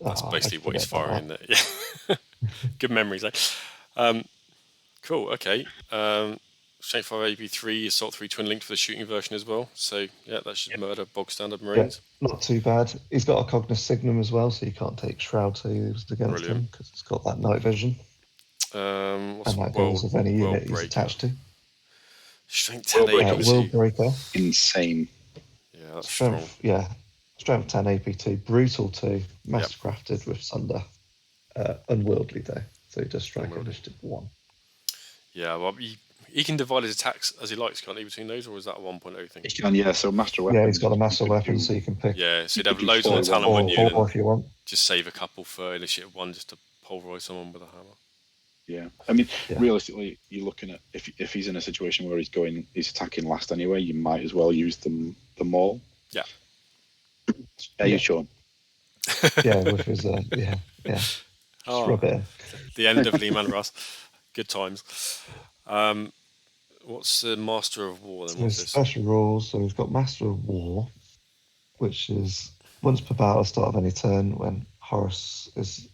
That's basically what he's firing in there. Yeah. Good memories, eh? Cool, okay. Strength 5 AP3, Assault 3 twin linked for the shooting version as well. So, yeah, that should murder bog standard Marines. Yeah, not too bad. He's got a Cognos Signum as well, so you can't take Shroud used against him because it's got that night vision. And that goes with any unit he's attached to. Strength 10 AP2. World Breaker. Insane. Yeah, that's strong. Strength 10 AP2. Brutal 2. Mastercrafted with Sunder. Unwieldy though, so he does strike initiative 1. Yeah, well, he can divide his attacks as he likes, can't he, between those, or is that a 1.0 thing? He can, so master weapon. Yeah, he's got a master weapon, so you can pick. Yeah, so you'd have loads on the talent, wouldn't you? Or if you want. Just save a couple for initiative 1 just to pulverize someone with a hammer. Yeah, I mean, realistically, you're looking at if he's in a situation where he's attacking last anyway, you might as well use them all. Yeah. Are you sure? Yeah, with his rub it in. The end of Lehman Russ. Good times. What's the Master of War then? So What's this? special rules. So we've got Master of War, which is once per battle, start of any turn, when Horus is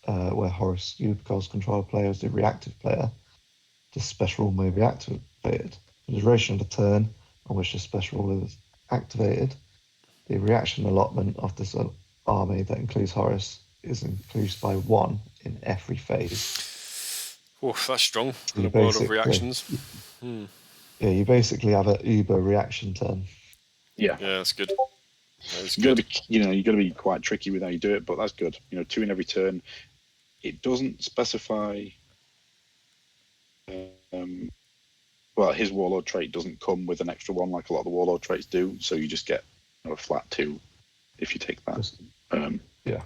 where Horus controls control player as the reactive player. This special rule may be activated for the duration of the turn on which the special rule is activated. The reaction allotment of this army that includes Horus is increased by 1 in every phase. Oh, that's strong. So In a world of reactions. Yeah, you basically have an Uber reaction turn. Yeah, that's good. You got to be quite tricky with how you do it, but that's good. 2 in every turn. It doesn't specify. Well, his Warlord trait doesn't come with an extra 1 like a lot of the Warlord traits do, so you just get a flat 2 if you take that. Yeah.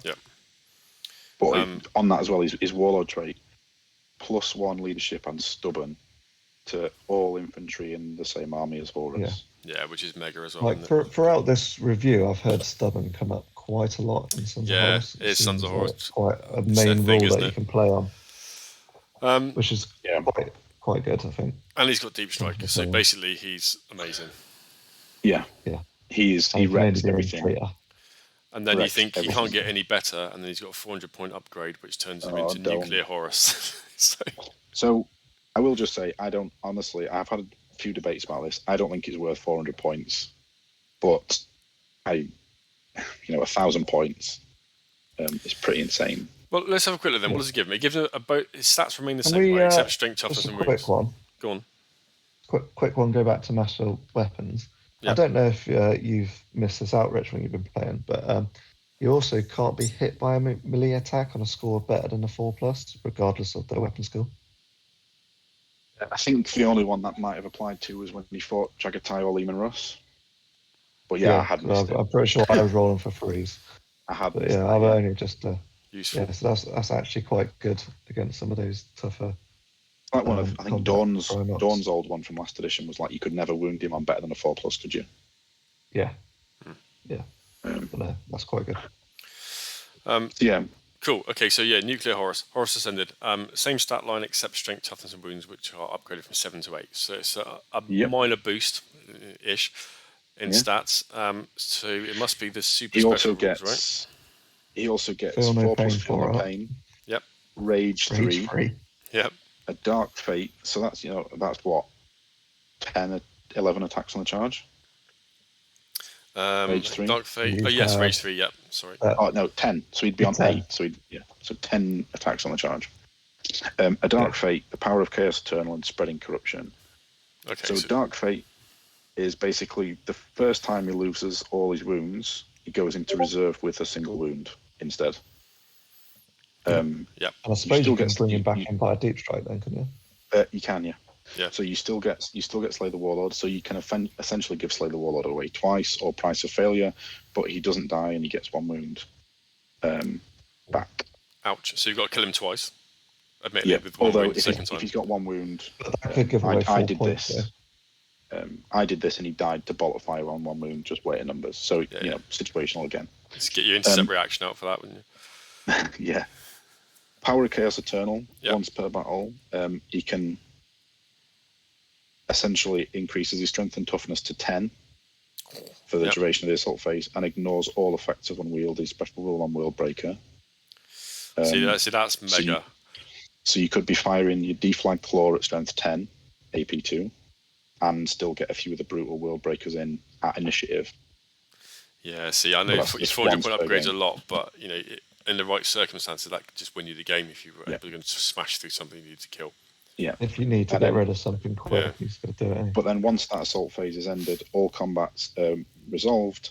But on that as well, his Warlord trait +1 leadership and stubborn to all infantry in the same army as Horus. Yeah, which is mega as well. Like throughout this review, I've heard stubborn come up quite a lot in Sons of Horus. It is Sons of Horus. Quite a main rule that you can play on, which is quite good, I think. And he's got deep strike, so basically he's amazing. Yeah. He wrecks everything. And then you think he can't get any better, and then he's got a 400-point upgrade, which turns him into Nuclear Horus. So I will just say, I've had a few debates about this. I don't think it's worth 400 points, but 1,000 points is pretty insane. Well, let's have a quick look then. What does it give me? It gives him his stats remain the same way, except strength, toughness, and wounds. Quick one. Go on. Quick one. Go back to master weapons. I don't know if you've missed this out, Rich, when you've been playing, but you also can't be hit by a melee attack on a score better than a 4+, regardless of their weapon skill. I think the only one that might have applied to was when he fought Jagatai or Lehman Russ. But I had missed it. I'm pretty sure I was rolling for 3s. I had. But I've only just. Useful. So that's actually quite good against some of those tougher. Like one of, I think Dawn's old one from last edition was like you could never wound him on better than a 4+, could you? Yeah. But no, that's quite good. Cool. Okay, so Nuclear Horus Ascended. Same stat line except strength, toughness, and wounds, which are upgraded from 7 to 8. So it's a minor boost ish in stats. So it must be the super special rules, right? He also gets Feel 4 pain, plus 4 pain. Yep. Rage 3. Yep. A Dark Fate. So that's that's what 10, 11 attacks on the charge. Rage 3. Dark Fate. Yes, Rage 3. Yep. Sorry. No, 10. So he'd be on 8. So so 10 attacks on the charge. A Dark Fate, the power of Chaos Eternal and spreading corruption. Okay. So Dark Fate is basically the first time he loses all his wounds, he goes into reserve with a single wound instead. And I suppose you can bring him back in by a deep strike then, can you? You can, yeah. So you still get Slay the Warlord, so you can essentially give Slay the Warlord away twice or price of failure, but he doesn't die and he gets 1 wound back. Ouch. So you've got to kill him twice. Admittedly, with 1 although wound the second time. If he's got 1 wound, I did this. I did this and he died to Bolt of Fire on 1 wound, just weight of numbers. So situational again. Let's get your intercept reaction out for that, wouldn't you? Yeah. Power of Chaos Eternal, once per battle. He can essentially increases his strength and toughness to 10 for the duration of the assault phase and ignores all effects of unwieldy special rule on World Breaker. See, that's mega. So you could be firing your deflag claw at strength 10, AP2, and still get a few of the brutal World Breakers in at initiative. Yeah, see, I know your 400-point upgrades a lot, but in the right circumstances, that could just win you the game if you were able to smash through something you need to kill. Yeah. If you need to get rid of something quick, you've got to do it. Anyway. But then once that assault phase is ended, all combat's resolved,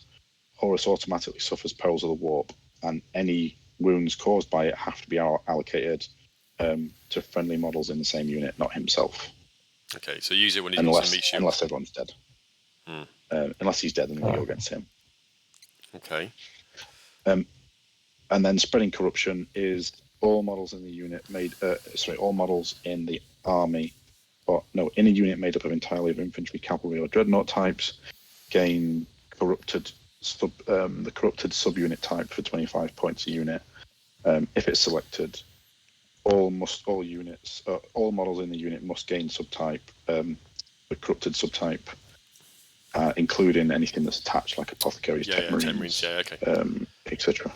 Horus automatically suffers perils of the warp, and any wounds caused by it have to be allocated to friendly models in the same unit, not himself. Okay, so use it when he's got some meat shield. Unless everyone's dead. Unless he's dead, then we go against him. Okay. And then spreading corruption is all models in the unit all models in the army, in a unit made up of entirely of infantry, cavalry, or dreadnought types, gain the corrupted subunit type for 25 points a unit. If it's selected, all units, all models in the unit must gain subtype, the corrupted subtype, including anything that's attached, like apothecaries, tech marines, etc.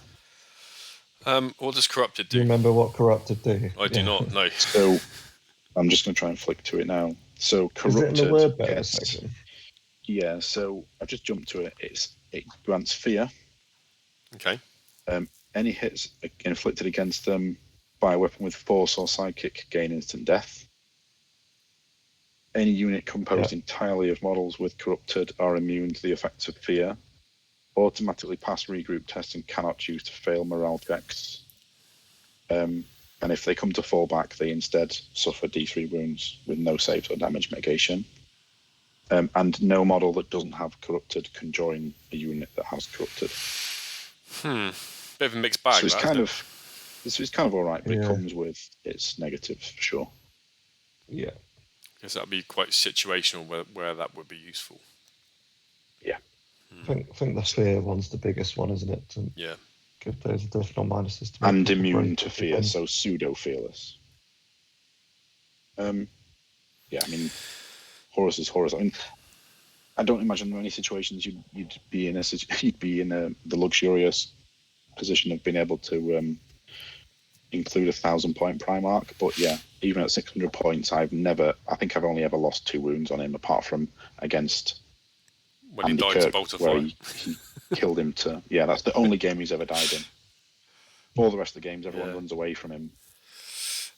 What does corrupted do? Do you remember what corrupted do? I do not know. So I'm just going to try and flick to it now. So corrupted. Is it in the word bearer section? Yeah. So I've just jumped to it. It grants fear. Okay. Any hits inflicted against them by a weapon with force or psychic gain instant death. Any unit composed entirely of models with corrupted are immune to the effects of fear. Automatically pass regroup tests and cannot choose to fail morale checks. And if they come to fall back, they instead suffer D3 wounds with no saves or damage mitigation. And no model that doesn't have corrupted can join a unit that has corrupted. Bit of a mixed bag. So it's kind of all right, but it comes with its negatives for sure. Yeah. I guess that'd be quite situational where that would be useful. Yeah. I think the fear one's the biggest one, isn't it? To give those additional minuses to and immune to fear, so pseudo fearless. I mean, Horus is Horus. I mean, I don't imagine many situations you'd be in the luxurious position of being able to include 1,000-point Primarch, but yeah, even at 600 points, I think I've only ever lost 2 wounds on him, apart from against when Andy he died Kirk, to Bolt of where Fire. he killed him to. Yeah, that's the only game he's ever died in. All the rest of the games, everyone runs away from him.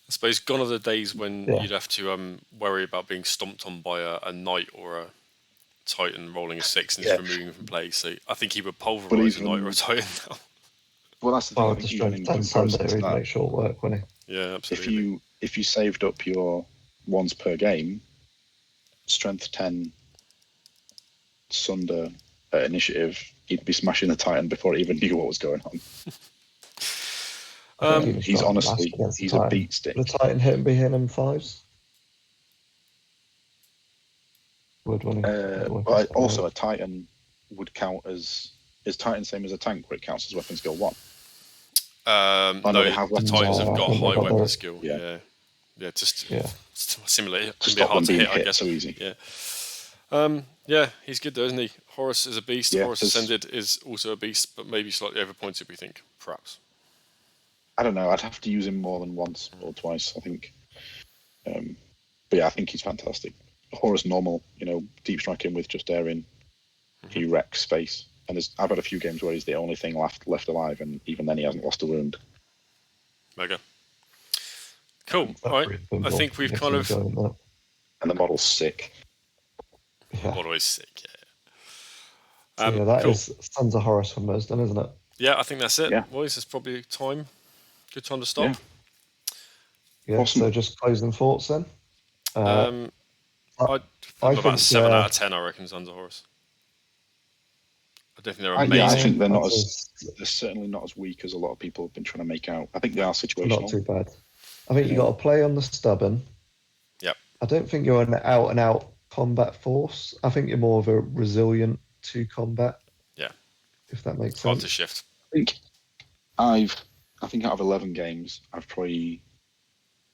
I suppose gone are the days when you'd have to worry about being stomped on by a knight or a titan rolling a 6 and just removing him from play. So I think he would pulverise a knight or a titan now. Well, that's the thing. I think even in comparison to that, make short work, wouldn't he? Yeah, absolutely. If you saved up your ones per game, strength 10 Sunder initiative, he'd be smashing the Titan before he even knew what was going on. He's a beat stick. The Titan hitting him 5s? Also, a Titan would count as... Is Titan same as a tank where it counts as weapon skill 1? No, the Titans have got high weapon skill. Yeah. Just simulate it. It'd be hard to hit, I guess. So easy. Yeah. He's good though, isn't he? Horus is a beast. Yeah, Horus Ascended is also a beast, but maybe slightly overpointed, we think, perhaps. I don't know. I'd have to use him more than once or twice, I think. But yeah, I think he's fantastic. Horus normal, deep strike him with Justaerin. He wrecks space. And I've had a few games where he's the only thing left alive, and even then he hasn't lost a wound. Mega. Cool. All right. I think we've kind of... And the model's sick. Yeah. The model is sick, that is Sons of Horus from us, then, isn't it? Yeah, I think that's it. Yeah. Boys, it's probably time. Good time to stop. Yeah, awesome. So just closing thoughts then. I'd about 7 out of 10, I reckon, Sons of Horus. I definitely they're amazing. I think they're certainly not as weak as a lot of people have been trying to make out. I think they are situational. Not too bad. I think you got to play on the stubborn. Yep. I don't think you're an out-and-out combat force. I think you're more of a resilient to combat. Yeah. If that makes sense. Hard to shift. I think out of 11 games, I've probably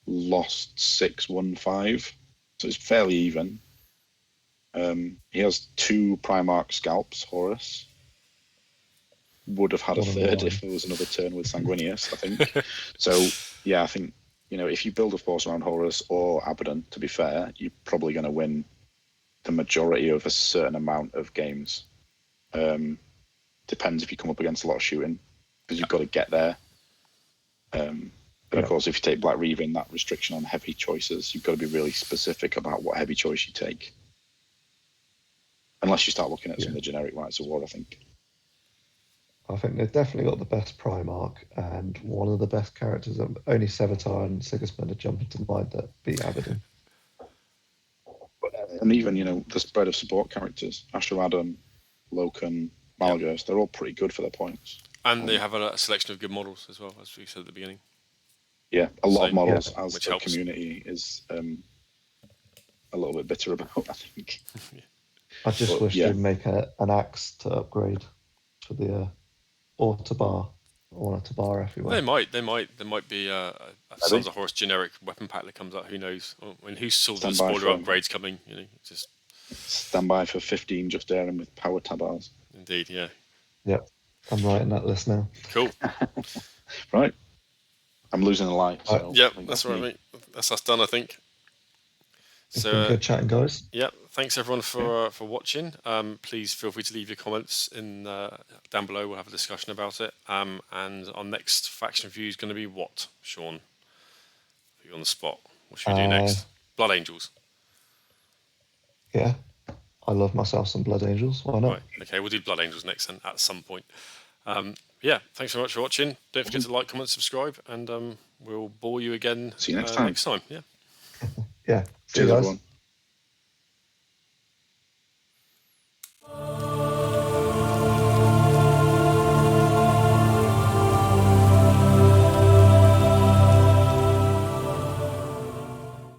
lost 6, won 5. So it's fairly even. He has 2 Primarch scalps, Horus. Would have had a third if there was another turn with Sanguinius, I think. So, yeah, I think, if you build a force around Horus or Abaddon, to be fair, you're probably going to win the majority of a certain amount of games. Depends if you come up against a lot of shooting, because you've got to get there. But of course, if you take Black Reaver in that restriction on heavy choices, you've got to be really specific about what heavy choice you take. Unless you start looking at some of the generic Rites of War, I think. I think they've definitely got the best Primarch and one of the best characters. Only Sevatar and Sigismund are jumping to mind that beat Abaddon. And even, the spread of support characters, Asheradan, Loken, Maloghurst, they're all pretty good for their points. And they have a selection of good models as well, as we said at the beginning. Yeah, a lot of models, as the community is a little bit bitter about, I think. I just wish they'd make an axe to upgrade for the Autobar. on a Tabar everywhere. They might. There might be a Sons of Horus generic weapon pack that comes out. Who knows? When who saw the spoiler upgrades coming? Just stand by for 15 Justaerin with power Tabars. Indeed, yeah. Yep, I'm writing that list now. Cool. Right. I'm losing a light. So yep, that's right, mate. That's us done, I think. It's been good chatting, guys. Yeah, thanks everyone for watching. Please feel free to leave your comments in down below. We'll have a discussion about it. And our next faction review is going to be what, Sean? Put you on the spot. What should we do next? Blood Angels. Yeah, I love myself some Blood Angels. Why not? Right. Okay, we'll do Blood Angels next and at some point. Yeah, thanks very much for watching. Don't forget to like, comment, subscribe, and we'll bore you again. See you next time. Yeah. Yeah. See you guys. Everyone.